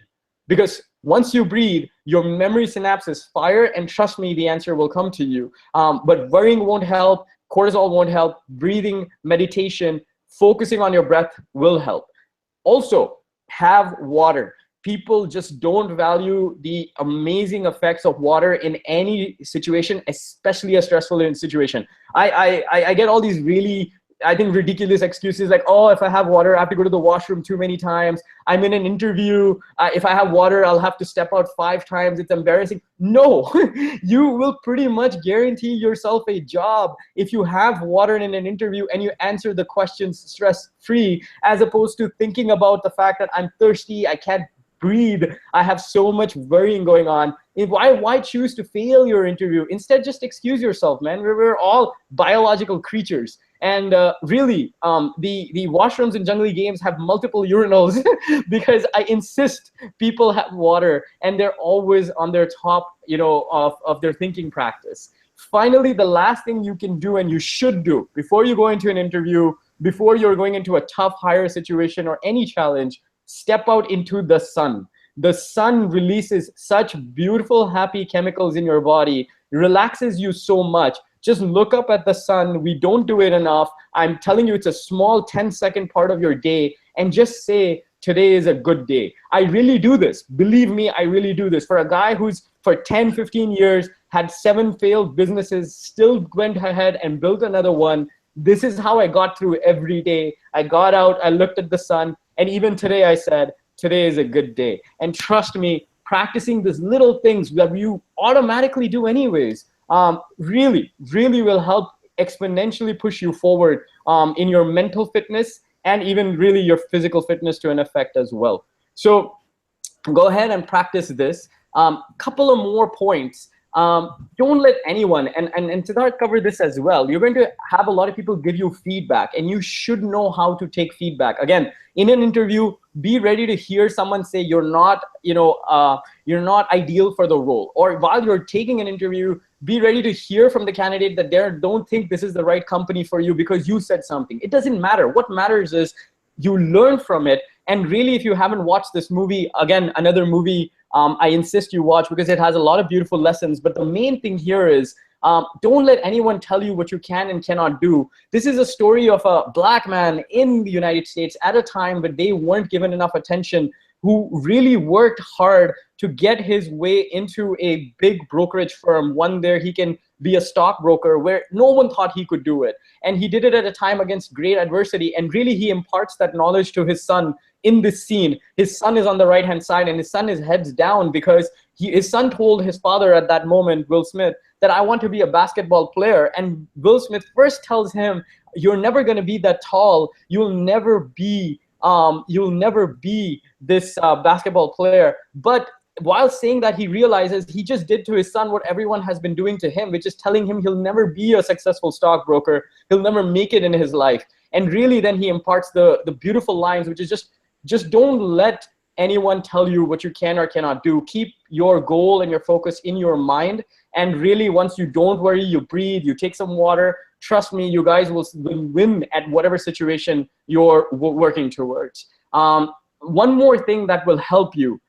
Because once you breathe, your memory synapses fire, and trust me, the answer will come to you. But worrying won't help, cortisol won't help, breathing, meditation, focusing on your breath will help. Also, have water. People just don't value the amazing effects of water in any situation, especially a stressful situation. I get all these really, I think, ridiculous excuses like, oh, if I have water, I have to go to the washroom too many times. I'm in an interview. If I have water, I'll have to step out 5 times. It's embarrassing. No, you will pretty much guarantee yourself a job if you have water in an interview and you answer the questions stress-free, as opposed to thinking about the fact that I'm thirsty, I can't breathe, I have so much worrying going on. Why choose to fail your interview? Instead, just excuse yourself, man. We're all biological creatures. And really, the washrooms in Jungly Games have multiple urinals because I insist people have water, and they're always on their top, of their thinking practice. Finally, the last thing you can do and you should do before you go into an interview, before you're going into a tough hire situation or any challenge, step out into the sun. The sun releases such beautiful, happy chemicals in your body, relaxes you so much. Just look up at the sun. We don't do it enough. I'm telling you, it's a small 10-second part of your day, and just say, today is a good day. I really do this. Believe me, I really do this. For a guy who's for 10, 15 years, had 7 failed businesses, still went ahead and built another one. This is how I got through every day. I got out, I looked at the sun, and even today I said, today is a good day. And trust me, practicing these little things that you automatically do anyways, really, really will help exponentially push you forward in your mental fitness and even really your physical fitness to an effect as well. So go ahead and practice this. Couple of more points. Don't let anyone, and Siddharth covered this as well, you're going to have a lot of people give you feedback, and you should know how to take feedback. Again, in an interview, be ready to hear someone say you're not ideal for the role. Or while you're taking an interview, be ready to hear from the candidate that they don't think this is the right company for you because you said something. It doesn't matter. What matters is you learn from it. And really, if you haven't watched this movie, again, another movie I insist you watch because it has a lot of beautiful lessons. But the main thing here is don't let anyone tell you what you can and cannot do. This is a story of a black man in the United States at a time when they weren't given enough attention who really worked hard to get his way into a big brokerage firm, one there he can be a stockbroker where no one thought he could do it. And he did it at a time against great adversity. And really he imparts that knowledge to his son in this scene. His son is on the right-hand side and his son is heads down because his son told his father at that moment, Will Smith, that I want to be a basketball player. And Will Smith first tells him, you're never going to be that tall. You'll never be this basketball player. But while saying that, he realizes he just did to his son what everyone has been doing to him, which is telling him he'll never be a successful stockbroker. He'll never make it in his life. And really then he imparts the beautiful lines, which is just don't let anyone tell you what you can or cannot do. Keep your goal and your focus in your mind. And really, once you don't worry, you breathe, you take some water, trust me, you guys will win at whatever situation you're working towards. One more thing that will help you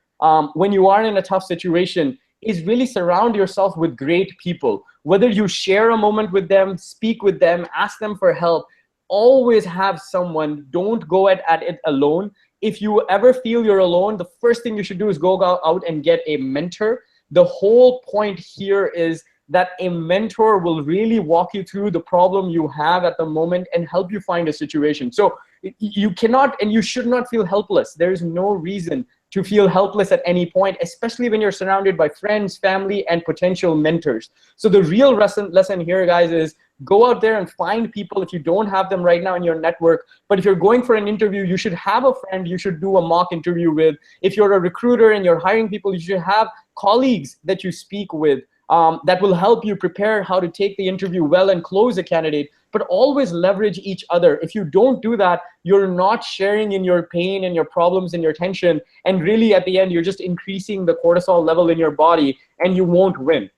when you are in a tough situation is really surround yourself with great people. Whether you share a moment with them, speak with them, ask them for help, always have someone. Don't go at it alone. If you ever feel you're alone, the first thing you should do is go out and get a mentor. The whole point here is that a mentor will really walk you through the problem you have at the moment and help you find a situation. So you cannot and you should not feel helpless. There is no reason to feel helpless at any point, especially when you're surrounded by friends, family, and potential mentors. So the real lesson here, guys, is go out there and find people if you don't have them right now in your network. But if you're going for an interview, you should have a friend you should do a mock interview with. If you're a recruiter and you're hiring people, you should have colleagues that you speak with that will help you prepare how to take the interview well and close a candidate. But always leverage each other. If you don't do that, you're not sharing in your pain and your problems and your tension. And really at the end, you're just increasing the cortisol level in your body and you won't win.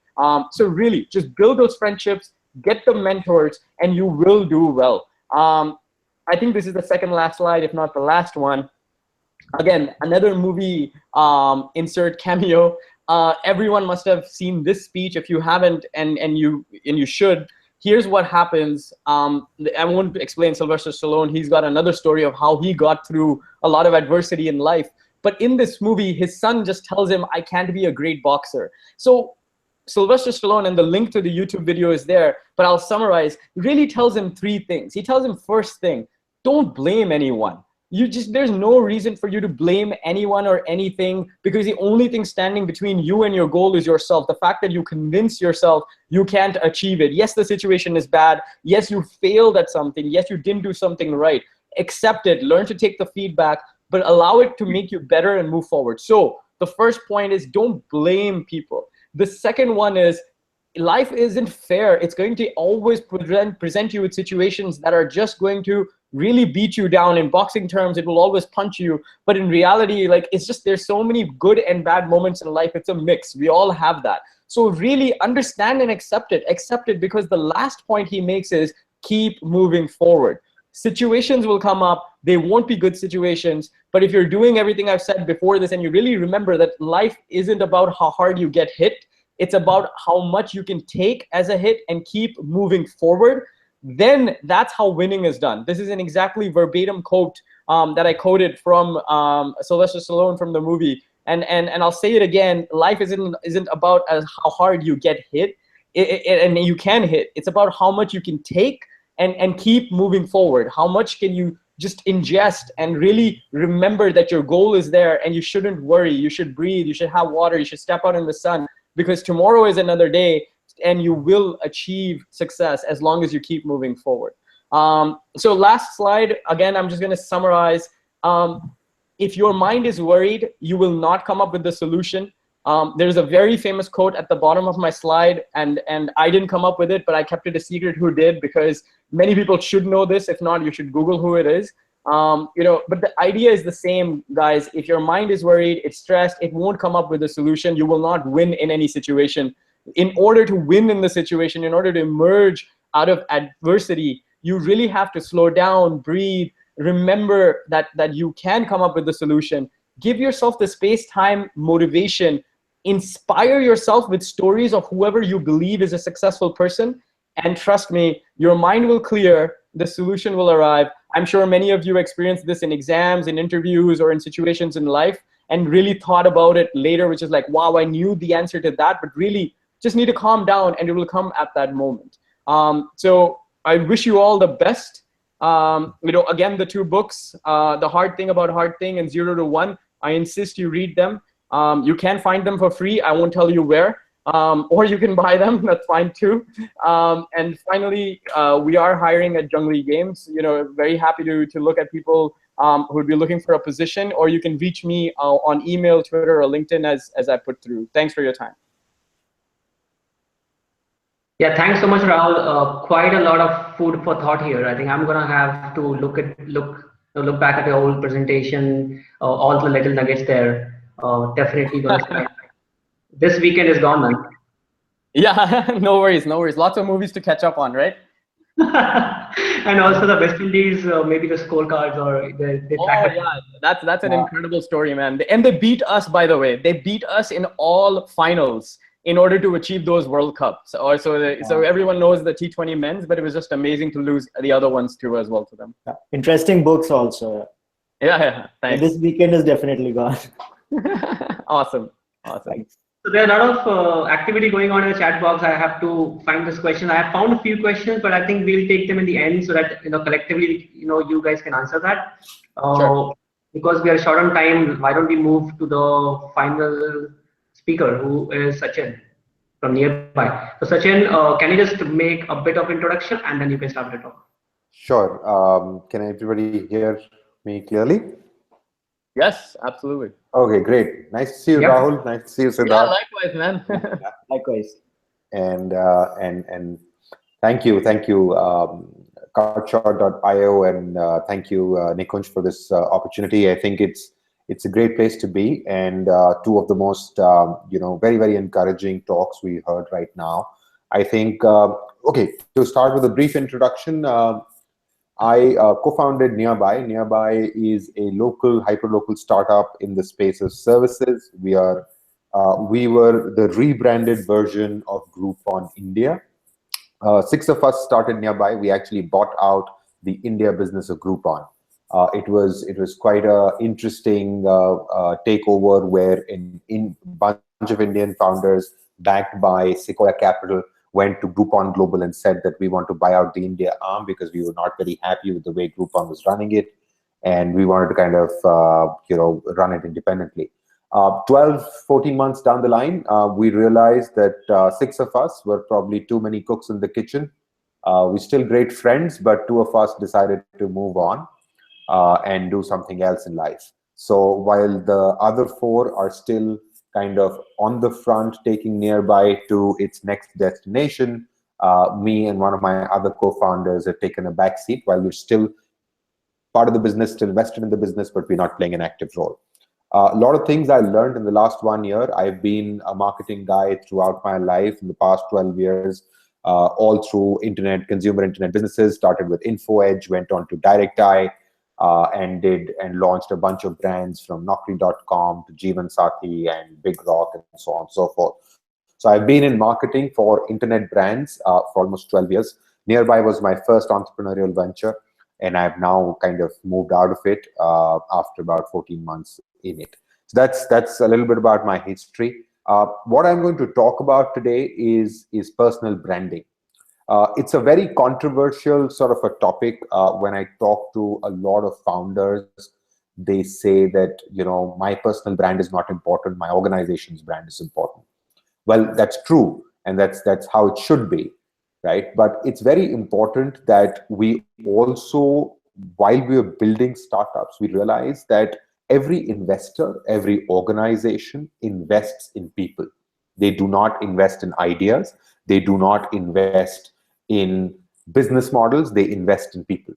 So really just build those friendships, get the mentors, and you will do well. I think this is the second last slide, if not the last one. Again, another movie insert cameo. Everyone must have seen this speech. If you haven't, and you should. Here's what happens. I won't explain Sylvester Stallone. He's got another story of how he got through a lot of adversity in life. But in this movie, his son just tells him, I can't be a great boxer. So Sylvester Stallone, and the link to the YouTube video is there, but I'll summarize, really tells him three things. He tells him, first thing, don't blame anyone. There's no reason for you to blame anyone or anything, because the only thing standing between you and your goal is yourself. The fact that you convince yourself you can't achieve it. Yes, the situation is bad. Yes, you failed at something. Yes, you didn't do something right. Accept it, learn to take the feedback, but allow it to make you better and move forward. So the first point is don't blame people. The second one is life isn't fair. It's going to always present you with situations that are just going to really beat you down. In boxing terms, it will always punch you. But in reality, like, it's just, there's so many good and bad moments in life. It's a mix. We all have that. So really understand and accept it. Accept it, because the last point he makes is keep moving forward. Situations will come up. They won't be good situations. But if you're doing everything I've said before this, and you really remember that life isn't about how hard you get hit, it's about how much you can take as a hit and keep moving forward, then that's how winning is done. This is an exactly verbatim quote that I quoted from Sylvester Stallone from the movie. And I'll say it again, life isn't about how hard you get hit, and you can hit. It's about how much you can take and keep moving forward. How much can you just ingest and really remember that your goal is there, and you shouldn't worry. You should breathe. You should have water. You should step out in the sun, because tomorrow is another day, and you will achieve success as long as you keep moving forward. So last slide, again, I'm just going to summarize. If your mind is worried, you will not come up with the solution. There's a very famous quote at the bottom of my slide, and I didn't come up with it, but I kept it a secret who did, because many people should know this. If not, you should Google who it is. But the idea is the same, guys. If your mind is worried, it's stressed, it won't come up with a solution. You will not win in any situation. In order to win in the situation, in order to emerge out of adversity, you really have to slow down, breathe, remember that you can come up with the solution. Give yourself the space, time, motivation. Inspire yourself with stories of whoever you believe is a successful person. And trust me, your mind will clear, the solution will arrive. I'm sure many of you experience this in exams, in interviews, or in situations in life. and really thought about it later, which is like, wow, I knew the answer to that, but really just need to calm down and it will come at that moment. So I wish you all the best. Again, the 2 books, The Hard Thing About Hard Thing and 0 to 1, I insist you read them. You can find them for free. I won't tell you where, or you can buy them. That's fine too. And finally, we are hiring at Jungli Games. Very happy to look at people who would be looking for a position, or you can reach me on email, Twitter, or LinkedIn as I put through. Thanks for your time. Yeah, thanks so much, Rahul. Quite a lot of food for thought here. I think I'm gonna have to look back at the old presentation, all the little nuggets there. Definitely gonna try. This weekend is gone, man. Yeah, no worries, no worries. Lots of movies to catch up on, right? And also the West Indies, maybe the scorecards or they Oh track. yeah, that's an incredible story, man. And they beat us, by the way. They beat us in all finals in order to achieve those World Cups. So everyone knows the T20 men's, but it was just amazing to lose the other ones too as well to them. Yeah. Interesting books also. Yeah, thanks. This weekend is definitely gone. Awesome. Thanks. So there are a lot of activity going on in the chat box. I have to find this question. I have found a few questions, but I think we'll take them in the end so that collectively you guys can answer that. Sure. Because we are short on time, why don't we move to the final speaker, who is Sachin from nearby. So Sachin, can you just make a bit of introduction and then you can start the talk. Sure. Can everybody hear me clearly? Yes, absolutely. Okay, great. Nice to see you, Yep. Rahul. Nice to see you, Yeah, Siddharth. likewise, man. Likewise. And thank you, CutShort.io, and thank you, Nikunj, for this opportunity. I think it's a great place to be, and 2 of the most very, very encouraging talks we heard right now. I think okay, to start with a brief introduction. I co-founded Nearby. Nearby is a local, hyper-local startup in the space of services. We were the rebranded version of Groupon India. 6 of us started Nearby. We actually bought out the India business of Groupon. It was quite a interesting takeover where in bunch of Indian founders backed by Sequoia Capital went to Groupon Global and said that we want to buy out the India arm because we were not very happy with the way Groupon was running it, and we wanted to kind of run it independently. 12, 14 months down the line, we realized that 6 of us were probably too many cooks in the kitchen. We're still great friends, but 2 of us decided to move on and do something else in life. So while the other 4 are still kind of on the front, taking Nearby to its next destination, me and one of my other co-founders have taken a back seat while we're still part of the business, still invested in the business, but we're not playing an active role. A lot of things I learned in the last 1 year. I've been a marketing guy throughout my life in the past 12 years, all through consumer internet businesses. Started with InfoEdge, went on to DirectEye, and launched a bunch of brands from Naukri.com to Jeevan Sathi and Big Rock and so on and so forth. So I've been in marketing for internet brands for almost 12 years. Nearby was my first entrepreneurial venture, and I've now kind of moved out of it after about 14 months in it. So that's a little bit about my history. What I'm going to talk about today is personal branding. It's a very controversial sort of a topic. When I talk to a lot of founders, they say that, my personal brand is not important, my organization's brand is important. Well, that's true, and that's how it should be, right? But it's very important that we also, while we are building startups, we realize that every investor, every organization invests in people. They do not invest in ideas. They do not invest in business models. They invest in people.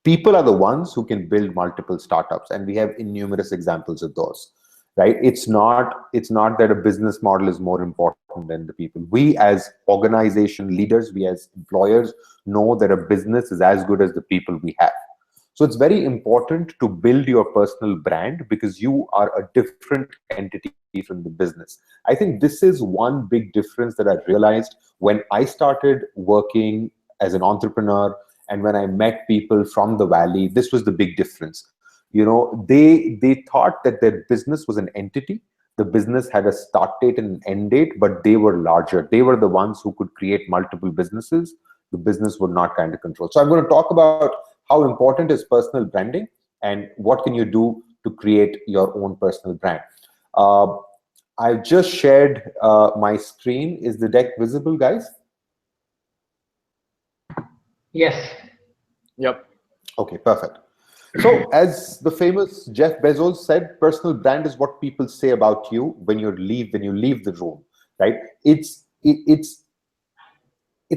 People are the ones who can build multiple startups, and we have innumerable examples of those, right? It's not that a business model is more important than the people. We as organization leaders, we as employers know that a business is as good as the people we have. So it's very important to build your personal brand because you are a different entity from the business. I think this is one big difference that I realized when I started working as an entrepreneur and when I met people from the Valley. This was the big difference. You know, they thought that their business was an entity. The business had a start date and an end date, but they were larger. They were the ones who could create multiple businesses. The business would not kind of control. So I'm going to talk about how important is personal branding and what can you do to create your own personal brand. I've just shared my screen. Is the deck visible, guys? Yes. Yep. Okay, perfect. So as the famous Jeff Bezos said, personal brand is what people say about you when you leave the room, right? It's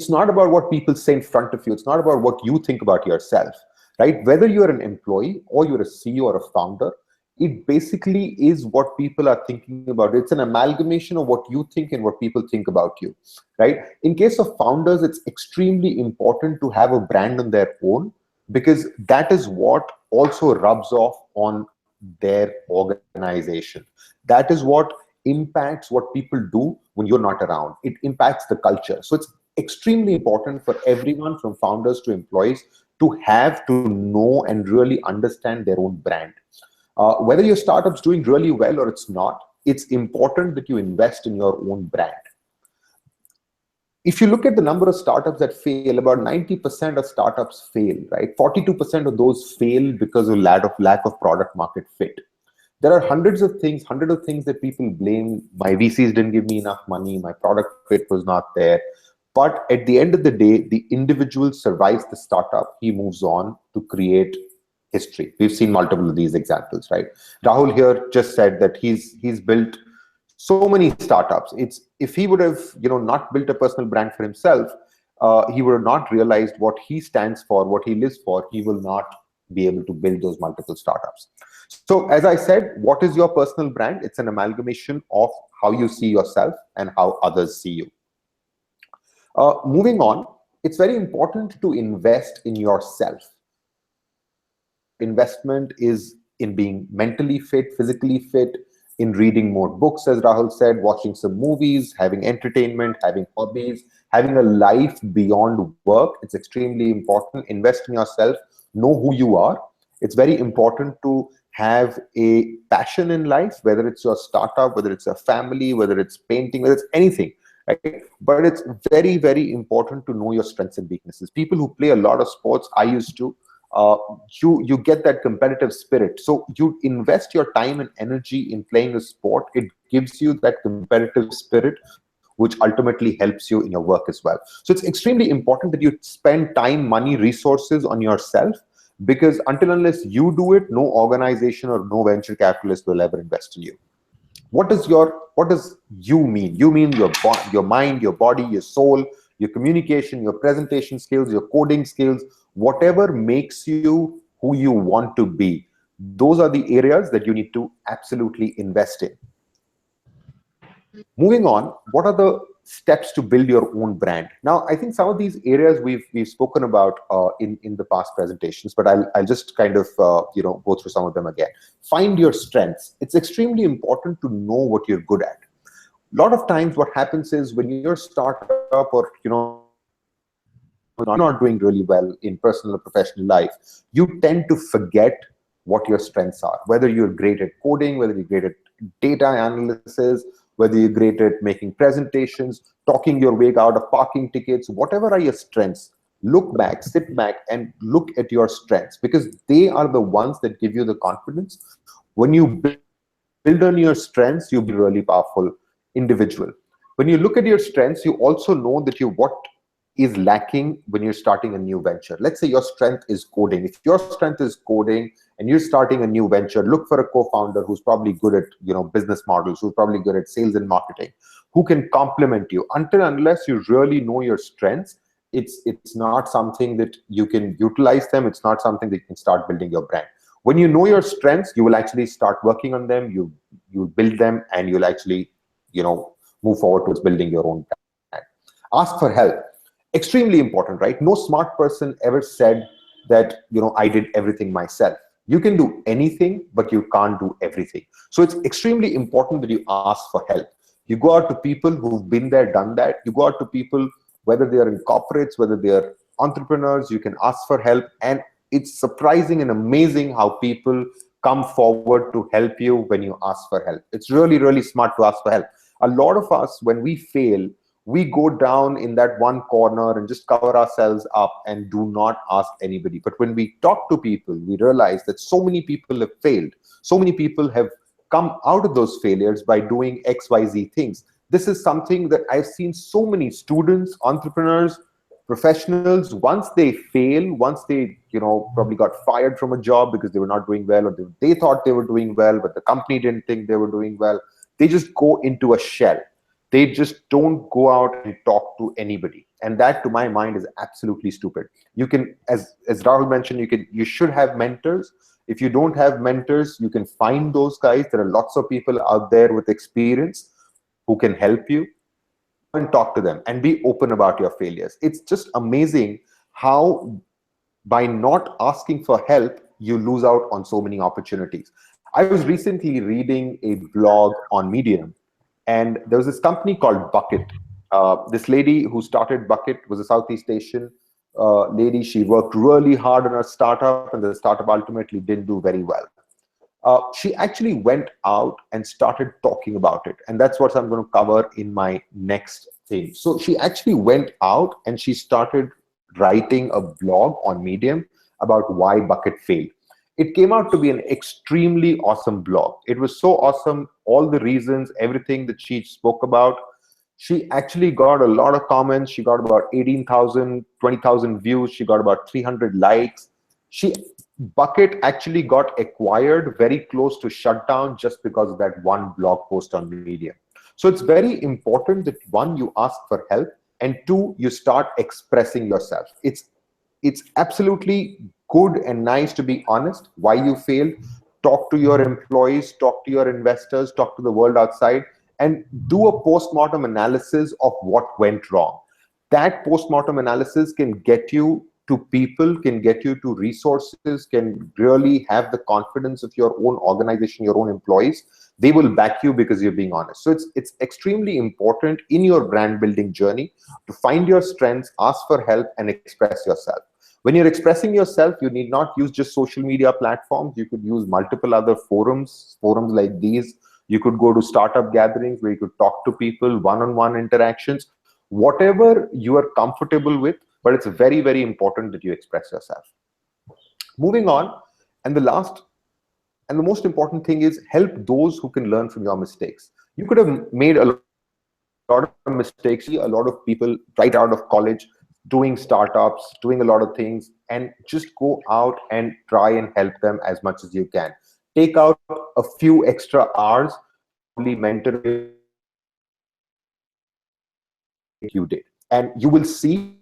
not about what people say in front of you. It's not about what you think about yourself, right? Whether you're an employee or you're a CEO or a founder, it basically is what people are thinking about. It's an amalgamation of what you think and what people think about you, right? In case of founders, it's extremely important to have a brand on their own, because that is what also rubs off on their organization. That is what impacts what people do when you're not around. It impacts the culture. So it's extremely important for everyone from founders to employees to have to know and really understand their own brand. Whether your startup's doing really well or it's not, it's important that you invest in your own brand. If you look at the number of startups that fail, about 90% of startups fail, right? 42% of those fail because of lack of product market fit. There are hundreds of things that people blame. My VCs didn't give me enough money. My product fit was not there. But at the end of the day, the individual survives the startup. He moves on to create history. We've seen multiple of these examples, right? Rahul here just said that he's built so many startups. It's if he would have not built a personal brand for himself, he would have not realized what he stands for, what he lives for. He will not be able to build those multiple startups. So as I said, what is your personal brand? It's an amalgamation of how you see yourself and how others see you. Moving on, it's very important to invest in yourself. Investment is in being mentally fit, physically fit, in reading more books, as Rahul said, watching some movies, having entertainment, having hobbies, having a life beyond work. It's extremely important. Invest in yourself, know who you are. It's very important to have a passion in life, whether it's your startup, whether it's a family, whether it's painting, whether it's anything, right? But it's very, very important to know your strengths and weaknesses. People who play a lot of sports, I used to, you get that competitive spirit. So you invest your time and energy in playing a sport. It gives you that competitive spirit, which ultimately helps you in your work as well. So it's extremely important that you spend time, money, resources on yourself, because until unless you do it, no organization or no venture capitalist will ever invest in you. What does you mean? You mean your mind, your body, your soul, your communication, your presentation skills, your coding skills, whatever makes you who you want to be. Those are the areas that you need to absolutely invest in. Moving on, what are the steps to build your own brand? Now, I think some of these areas we've spoken about in the past presentations, but I'll just kind of go through some of them again. Find your strengths. It's extremely important to know what you're good at. A lot of times what happens is when you're a startup or not doing really well in personal or professional life, you tend to forget what your strengths are. Whether you're great at coding, whether you're great at data analysis, whether you're great at making presentations, talking your way out of parking tickets, whatever are your strengths, look back, sit back and look at your strengths, because they are the ones that give you the confidence. When you build on your strengths, you'll be a really powerful individual. When you look at your strengths, you also know that what is lacking when you're starting a new venture. Let's say your strength is coding. If your strength is coding and you're starting a new venture, look for a co-founder who's probably good at business models, who's probably good at sales and marketing, who can complement you. Unless you really know your strengths, it's not something that you can utilize them. It's not something that you can start building your brand. When you know your strengths, you will actually start working on them. You build them, and you'll actually move forward towards building your own brand. Ask for help. Extremely important, right? No smart person ever said that I did everything myself. You can do anything, but you can't do everything. So it's extremely important that you ask for help. You go out to people who've been there, done that. You go out to people, whether they are in corporates, whether they are entrepreneurs, you can ask for help. And it's surprising and amazing how people come forward to help you when you ask for help. It's really, really smart to ask for help. A lot of us, when we fail, we go down in that one corner and just cover ourselves up and do not ask anybody. But when we talk to people, we realize that so many people have failed. So many people have come out of those failures by doing XYZ things. This is something that I've seen so many students, entrepreneurs, professionals, once they fail, once they, probably got fired from a job because they were not doing well, or they thought they were doing well, but the company didn't think they were doing well, they just go into a shell. They just don't go out and talk to anybody. And that, to my mind, is absolutely stupid. You can, as Rahul mentioned, you should have mentors. If you don't have mentors, you can find those guys. There are lots of people out there with experience who can help you, and talk to them and be open about your failures. It's just amazing how by not asking for help, you lose out on so many opportunities. I was recently reading a blog on Medium, and there was this company called Bucket. This lady who started Bucket was a Southeast Asian lady. She worked really hard on her startup, and the startup ultimately didn't do very well. She actually went out and started talking about it. And that's what I'm going to cover in my next thing. So she actually went out and she started writing a blog on Medium about why Bucket failed. It came out to be an extremely awesome blog. It was so awesome, all the reasons, everything that she spoke about. She actually got a lot of comments. She got about 18,000, 20,000 views. She got about 300 likes. Bucket actually got acquired very close to shutdown just because of that one blog post on Medium. So it's very important that, one, you ask for help, and two, you start expressing yourself. It's absolutely good and nice to be honest why you failed. Talk to your employees, talk to your investors, talk to the world outside, and do a postmortem analysis of what went wrong. That postmortem analysis can get you to people, can get you to resources, can really have the confidence of your own organization, your own employees. They will back you because you're being honest. So it's extremely important in your brand building journey to find your strengths, ask for help, and express yourself. When you're expressing yourself, you need not use just social media platforms. You could use multiple other forums like these. You could go to startup gatherings where you could talk to people, one-on-one interactions, whatever you are comfortable with. But it's very, very important that you express yourself. Moving on, and the last and the most important thing is help those who can learn from your mistakes. You could have made a lot of mistakes. A lot of people right out of college doing startups, doing a lot of things, and just go out and try and help them as much as you can. Take out a few extra hours, probably mentor you did, and you will see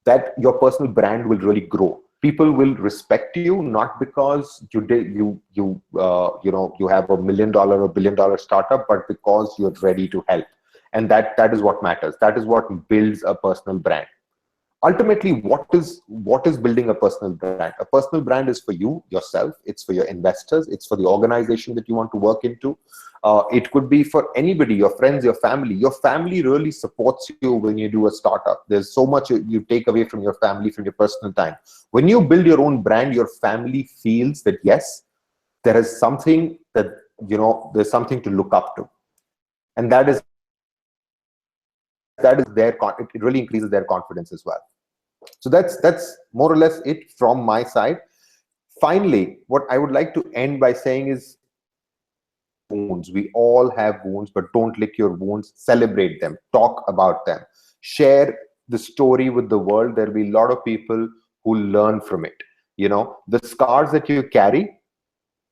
that your personal brand will really grow. People will respect you not because you have $1 million or $1 billion startup, but because you're ready to help, and that is what matters. That is what builds a personal brand. Ultimately, what is building a personal brand? A personal brand is for you, yourself. It's for your investors. It's for the organization that you want to work into. It could be for anybody, your friends, your family. Your family really supports you when you do a startup. There's so much you take away from your family, from your personal time. When you build your own brand, your family feels that, yes, there is something that, there's something to look up to. And that is it really increases their confidence as well. So that's more or less it from my side. Finally, what I would like to end by saying is, wounds. We all have wounds, but don't lick your wounds. Celebrate them. Talk about them. Share the story with the world. There'll be a lot of people who learn from it. The scars that you carry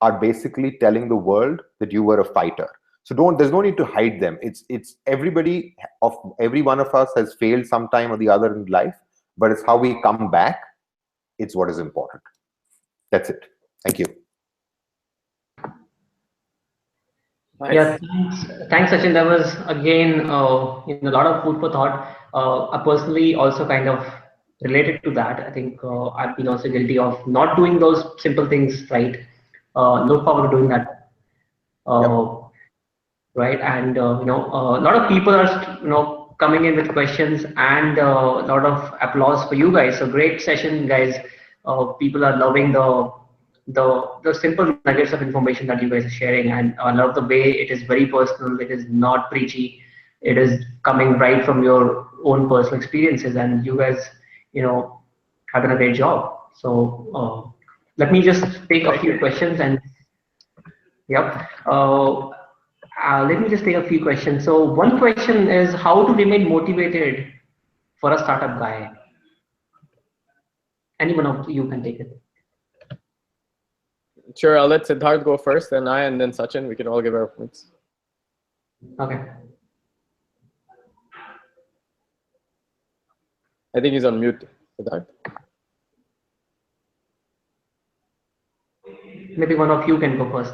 are basically telling the world that you were a fighter. So there's no need to hide them. It's every one of us has failed sometime or the other in life, but it's how we come back. It's what is important. That's it. Thank you. Nice. Yeah, thanks, Sachin. That was again a lot of food for thought. I personally also kind of related to that. I think I've been also guilty of not doing those simple things right. Look forward to doing that. Right, and a lot of people are coming in with questions, and a lot of applause for you guys. So great session, guys. People are loving the the simple nuggets of information that you guys are sharing, and I love the way it is very personal. It is not preachy. It is coming right from your own personal experiences, and you guys, have done a great job. So let me just take a few questions and yep. Let me just take a few questions. So one question is how to remain motivated for a startup guy. Anyone of you can take it. Sure, I'll let Siddharth go first, then I, and then Sachin. We can all give our points. Okay. I think he's on mute, Siddharth. Maybe one of you can go first.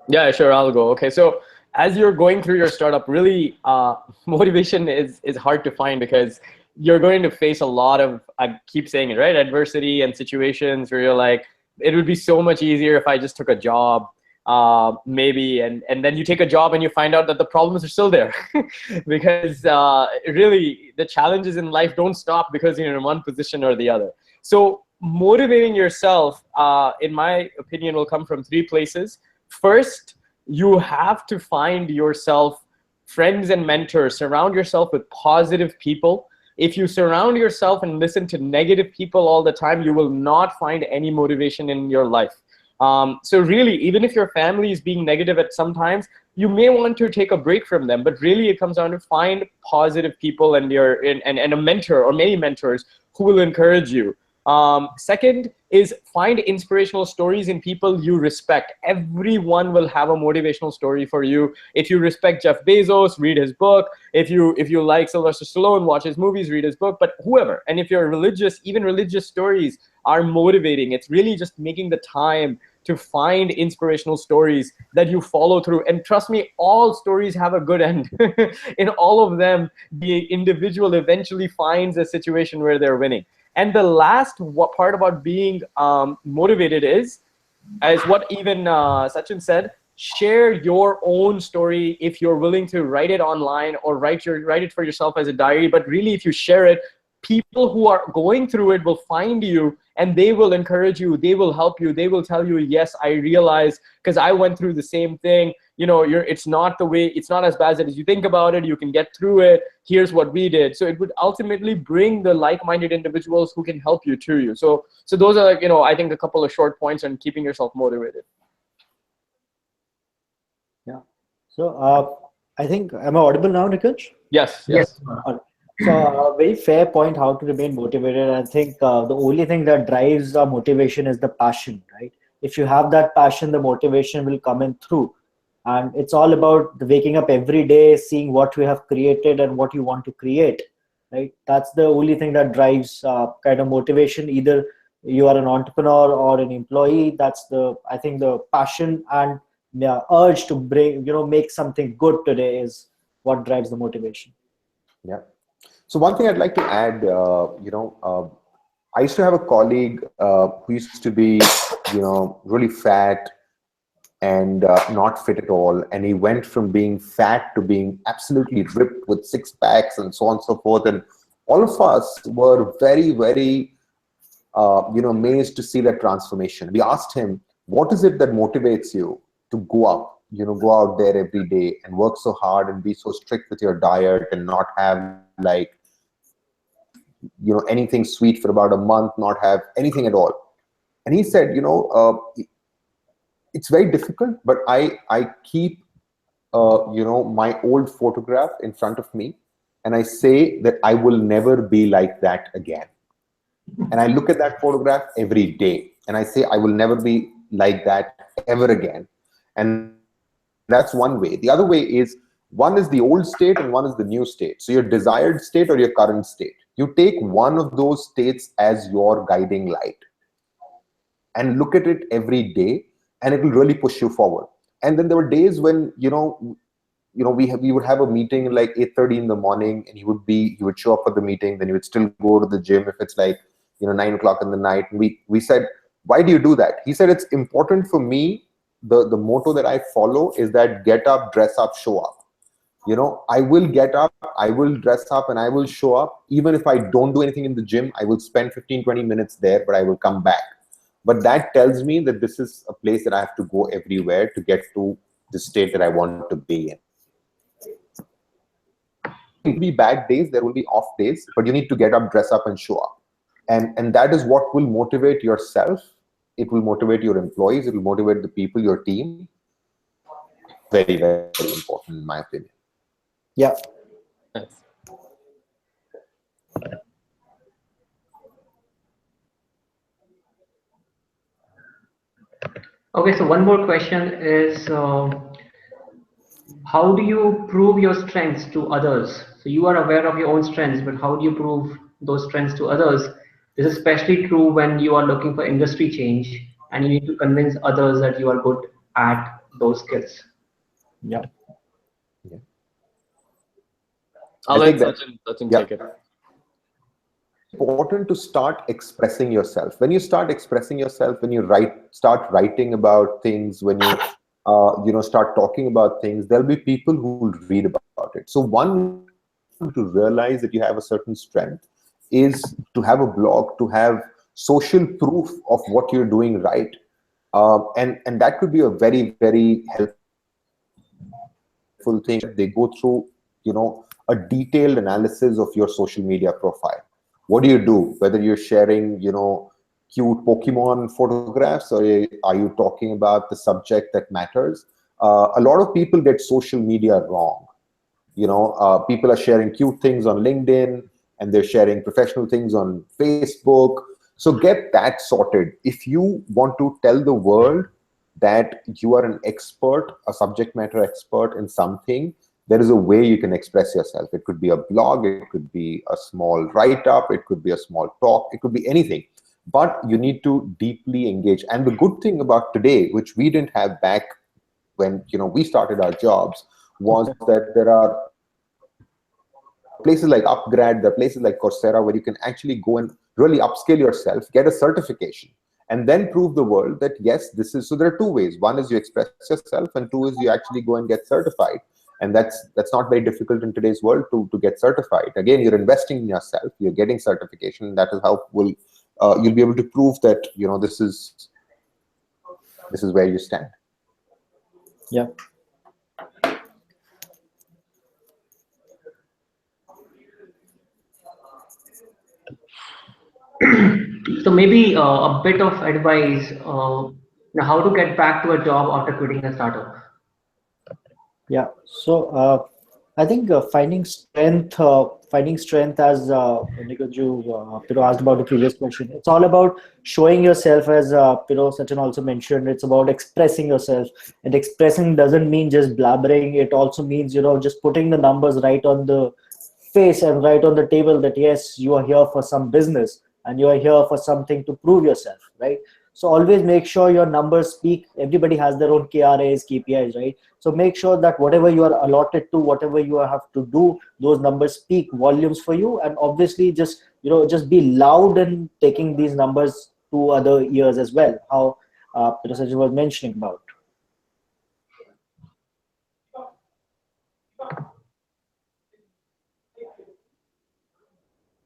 Yeah, sure, I'll go. Okay, so as you're going through your startup, really motivation is hard to find because you're going to face a lot of, I keep saying it, right? Adversity and situations where you're like, it would be so much easier if I just took a job, maybe, and then you take a job and you find out that the problems are still there because really the challenges in life don't stop because you're in one position or the other. So motivating yourself, in my opinion, will come from three places. First, you have to find yourself friends and mentors. Surround yourself with positive people. If you surround yourself and listen to negative people all the time, you will not find any motivation in your life. So really, even if your family is being negative at some times, you may want to take a break from them, but really it comes down to find positive people and a mentor or many mentors who will encourage you. Second is find inspirational stories in people you respect. Everyone will have a motivational story for you. If you respect Jeff Bezos, read his book. If you like Sylvester Stallone, watch his movies, read his book, but whoever. And if you're religious, even religious stories are motivating. It's really just making the time to find inspirational stories that you follow through. And trust me, all stories have a good end. In all of them, the individual eventually finds a situation where they're winning. And the last part about being motivated is, as what even Sachin said, share your own story if you're willing to write it online or write it for yourself as a diary. But really, if you share it, people who are going through it will find you and they will encourage you, they will help you, they will tell you, yes, I realize, because I went through the same thing. It's not as bad as you think about it. You can get through it. Here's what we did. So it would ultimately bring the like-minded individuals who can help you to you. So those are, I think a couple of short points on keeping yourself motivated. Yeah. So I think, am I audible now, Nikunj? Yes. So a very fair point, how to remain motivated. I think the only thing that drives our motivation is the passion, right? If you have that passion, the motivation will come in through. And it's all about waking up every day, seeing what you have created and what you want to create, right? That's the only thing that drives kind of motivation. Either you are an entrepreneur or an employee. That's I think the passion and the urge to make something good today is what drives the motivation. Yeah. So one thing I'd like to add, I used to have a colleague who used to be, really fat and not fit at all. And he went from being fat to being absolutely ripped with six packs and so on and so forth. And all of us were very, very, amazed to see that transformation. We asked him, what is it that motivates you to go out there every day and work so hard and be so strict with your diet and not have anything sweet for about a month, not have anything at all. And he said, it's very difficult, but I keep, my old photograph in front of me and I say that I will never be like that again. And I look at that photograph every day and I say, I will never be like that ever again. And that's one way. The other way is, one is the old state and one is the new state. So your desired state or your current state. You take one of those states as your guiding light and look at it every day, and it will really push you forward. And then there were days when, we would have a meeting like 8:30 in the morning, and he would show up for the meeting, then he would still go to the gym if it's like, 9 o'clock in the night. And we said, why do you do that? He said, it's important for me. The motto that I follow is that get up, dress up, show up. I will get up, I will dress up, and I will show up. Even if I don't do anything in the gym, I will spend 15-20 minutes there, but I will come back. but that tells me that this is a place that I have to go everywhere to get to the state that I want to be in. There will be bad days, there will be off days, but you need to get up, dress up, and show up. And that is what will motivate yourself. It will motivate your employees. It will motivate the people, your team. Very, very important, in my opinion. Yeah. Nice. Okay, so one more question is, how do you prove your strengths to others? So you are aware of your own strengths, but how do you prove those strengths to others? This is especially true when you are looking for industry change and you need to convince others that you are good at those skills. Yeah. I'll let Sachin take it. Important to start expressing yourself. When you start expressing yourself, when you start writing about things, when you start talking about things, there'll be people who will read about it. So one, to realize that you have a certain strength is to have a blog, to have social proof of what you're doing right, and that could be a very, very helpful thing. They go through a detailed analysis of your social media profile. What do you do? Whether you're sharing cute Pokemon photographs, or are you talking about the subject that matters? A lot of people get social media wrong. People are sharing cute things on LinkedIn, and they're sharing professional things on Facebook. So get that sorted. If you want to tell the world that you are an expert, a subject matter expert in something, there is a way you can express yourself. It could be a blog, it could be a small write-up, it could be a small talk, it could be anything. But you need to deeply engage. And the good thing about today, which we didn't have back when we started our jobs, was that there are places like Upgrad, there are places like Coursera, where you can actually go and really upskill yourself, get a certification, and then prove the world that yes, this is. So there are two ways. One is you express yourself, and two is you actually go and get certified. And that's not very difficult in today's world to get certified. Again, you're investing in yourself, you're getting certification. That is how you'll be able to prove that this is where you stand. Yeah. So maybe a bit of advice, how to get back to a job after quitting a startup. Yeah. So I think finding strength as Nikunj asked about the previous question. It's all about showing yourself, as Sachin also mentioned. It's about expressing yourself, and expressing doesn't mean just blabbering. It also means just putting the numbers right on the face and right on the table, that yes, you are here for some business and you are here for something to prove yourself, right? So always make sure your numbers speak. Everybody has their own KRAs, KPIs, right? So make sure that whatever you are allotted to, whatever you have to do, those numbers speak volumes for you. And obviously just be loud in taking these numbers to other ears as well, how Sachin was mentioning about.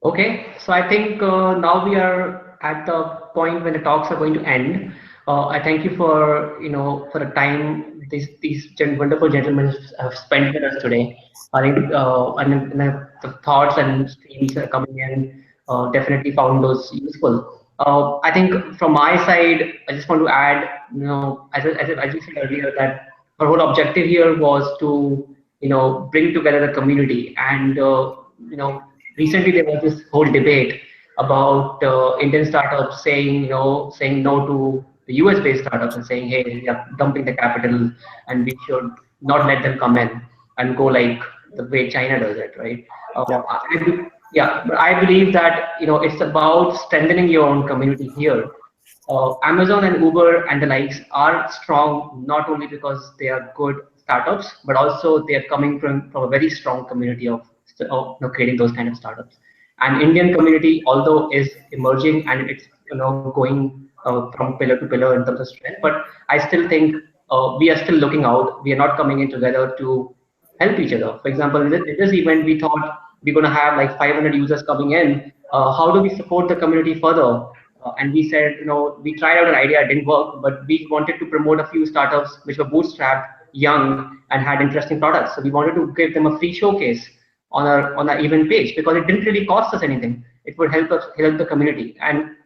Okay, so I think now we are at the point when the talks are going to end. I thank you for for the time these wonderful gentlemen have spent with us today. I think the thoughts and streams that are coming in definitely found those useful. I think from my side, I just want to add, as you said earlier, that our whole objective here was to bring together the community, and recently there was this whole debate about Indian startups saying no to the US-based startups and saying, hey, we are dumping the capital and we should not let them come in and go like the way China does it, right? But I believe that it's about strengthening your own community here. Amazon and Uber and the likes are strong not only because they are good startups, but also they are coming from a very strong community of creating those kind of startups. And Indian community, although is emerging and it's going from pillar to pillar in terms of strength, but I still think we are still looking out. We are not coming in together to help each other. For example, in this event, we thought we're going to have like 500 users coming in. How do we support the community further? and we said, we tried out an idea, it didn't work, but we wanted to promote a few startups which were bootstrapped, young, and had interesting products. So we wanted to give them a free showcase on our event page, because it didn't really cost us anything. It would help the community. And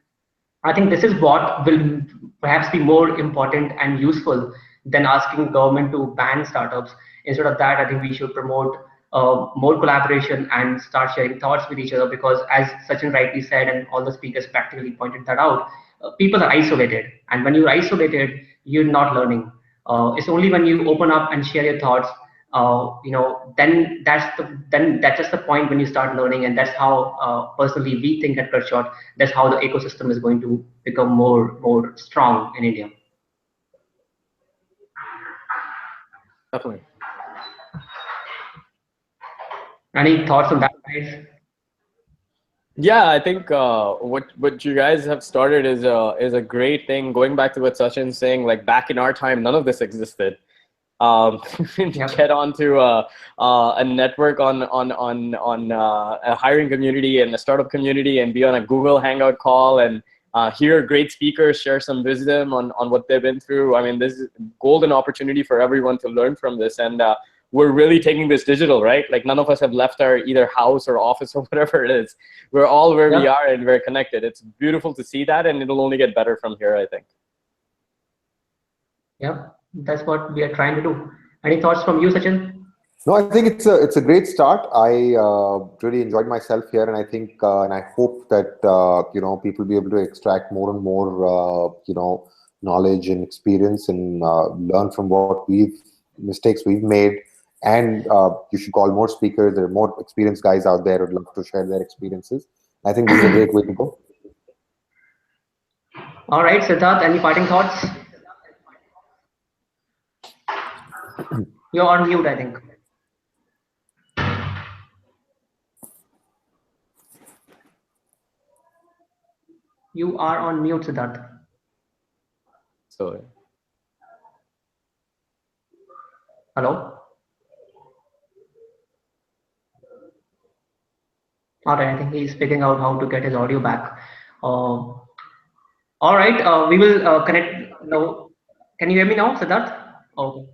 I think this is what will perhaps be more important and useful than asking government to ban startups. Instead of that, I think we should promote more collaboration and start sharing thoughts with each other, because as Sachin rightly said, and all the speakers practically pointed that out, people are isolated. And when you're isolated, you're not learning. It's only when you open up and share your thoughts, then that's just the point when you start learning. And that's how personally we think at CutShort, that's how the ecosystem is going to become more strong in India. Definitely. Any thoughts on that, guys? Yeah, I think what you guys have started is a great thing. Going back to what Sachin's saying, like back in our time, none of this existed. Get onto a network on a hiring community and a startup community, and be on a Google Hangout call and hear great speakers share some wisdom on what they've been through. I mean, this is a golden opportunity for everyone to learn from this. And we're really taking this digital, right? Like none of us have left our either house or office or whatever it is. We're all where we are, and we're connected. It's beautiful to see that, and it'll only get better from here, I think. Yeah, that's what we are trying to do. Any thoughts from you, Sachin? No, I think it's a great start. I really enjoyed myself here, and I think and I hope that people will be able to extract more and more knowledge and experience, and learn from what mistakes we've made. And you should call more speakers. There are more experienced guys out there who'd love to share their experiences. I think this is a great way to go. All right, Siddharth, any parting thoughts? You're on mute, I think. You are on mute, Siddharth. So, hello? All right, I think he's figuring out how to get his audio back. All right, we will connect now. Can you hear me now, Siddharth? Okay.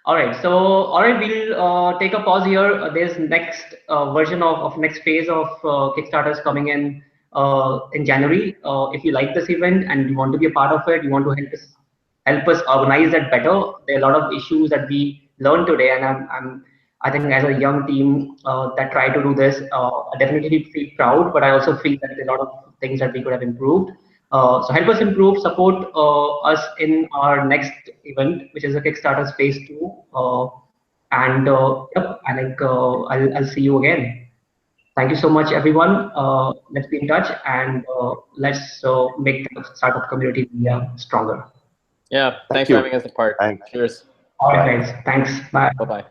All right, so we'll take a pause here. There's next version of next phase of Kickstarters coming in January. If you like this event and you want to be a part of it, you want to help us organize that better. There are a lot of issues that we learned today, and I think as a young team that try to do this, I definitely feel proud, but I also feel that there are a lot of things that we could have improved. So help us improve, support us in our next event, which is a Kickstarters phase 2. Yep, I think I'll see you again. Thank you so much, everyone. Let's be in touch, and let's make the startup community stronger. Yeah, thanks for having us a part. Thanks. Cheers. All right, guys. Thanks. Bye. Bye-bye.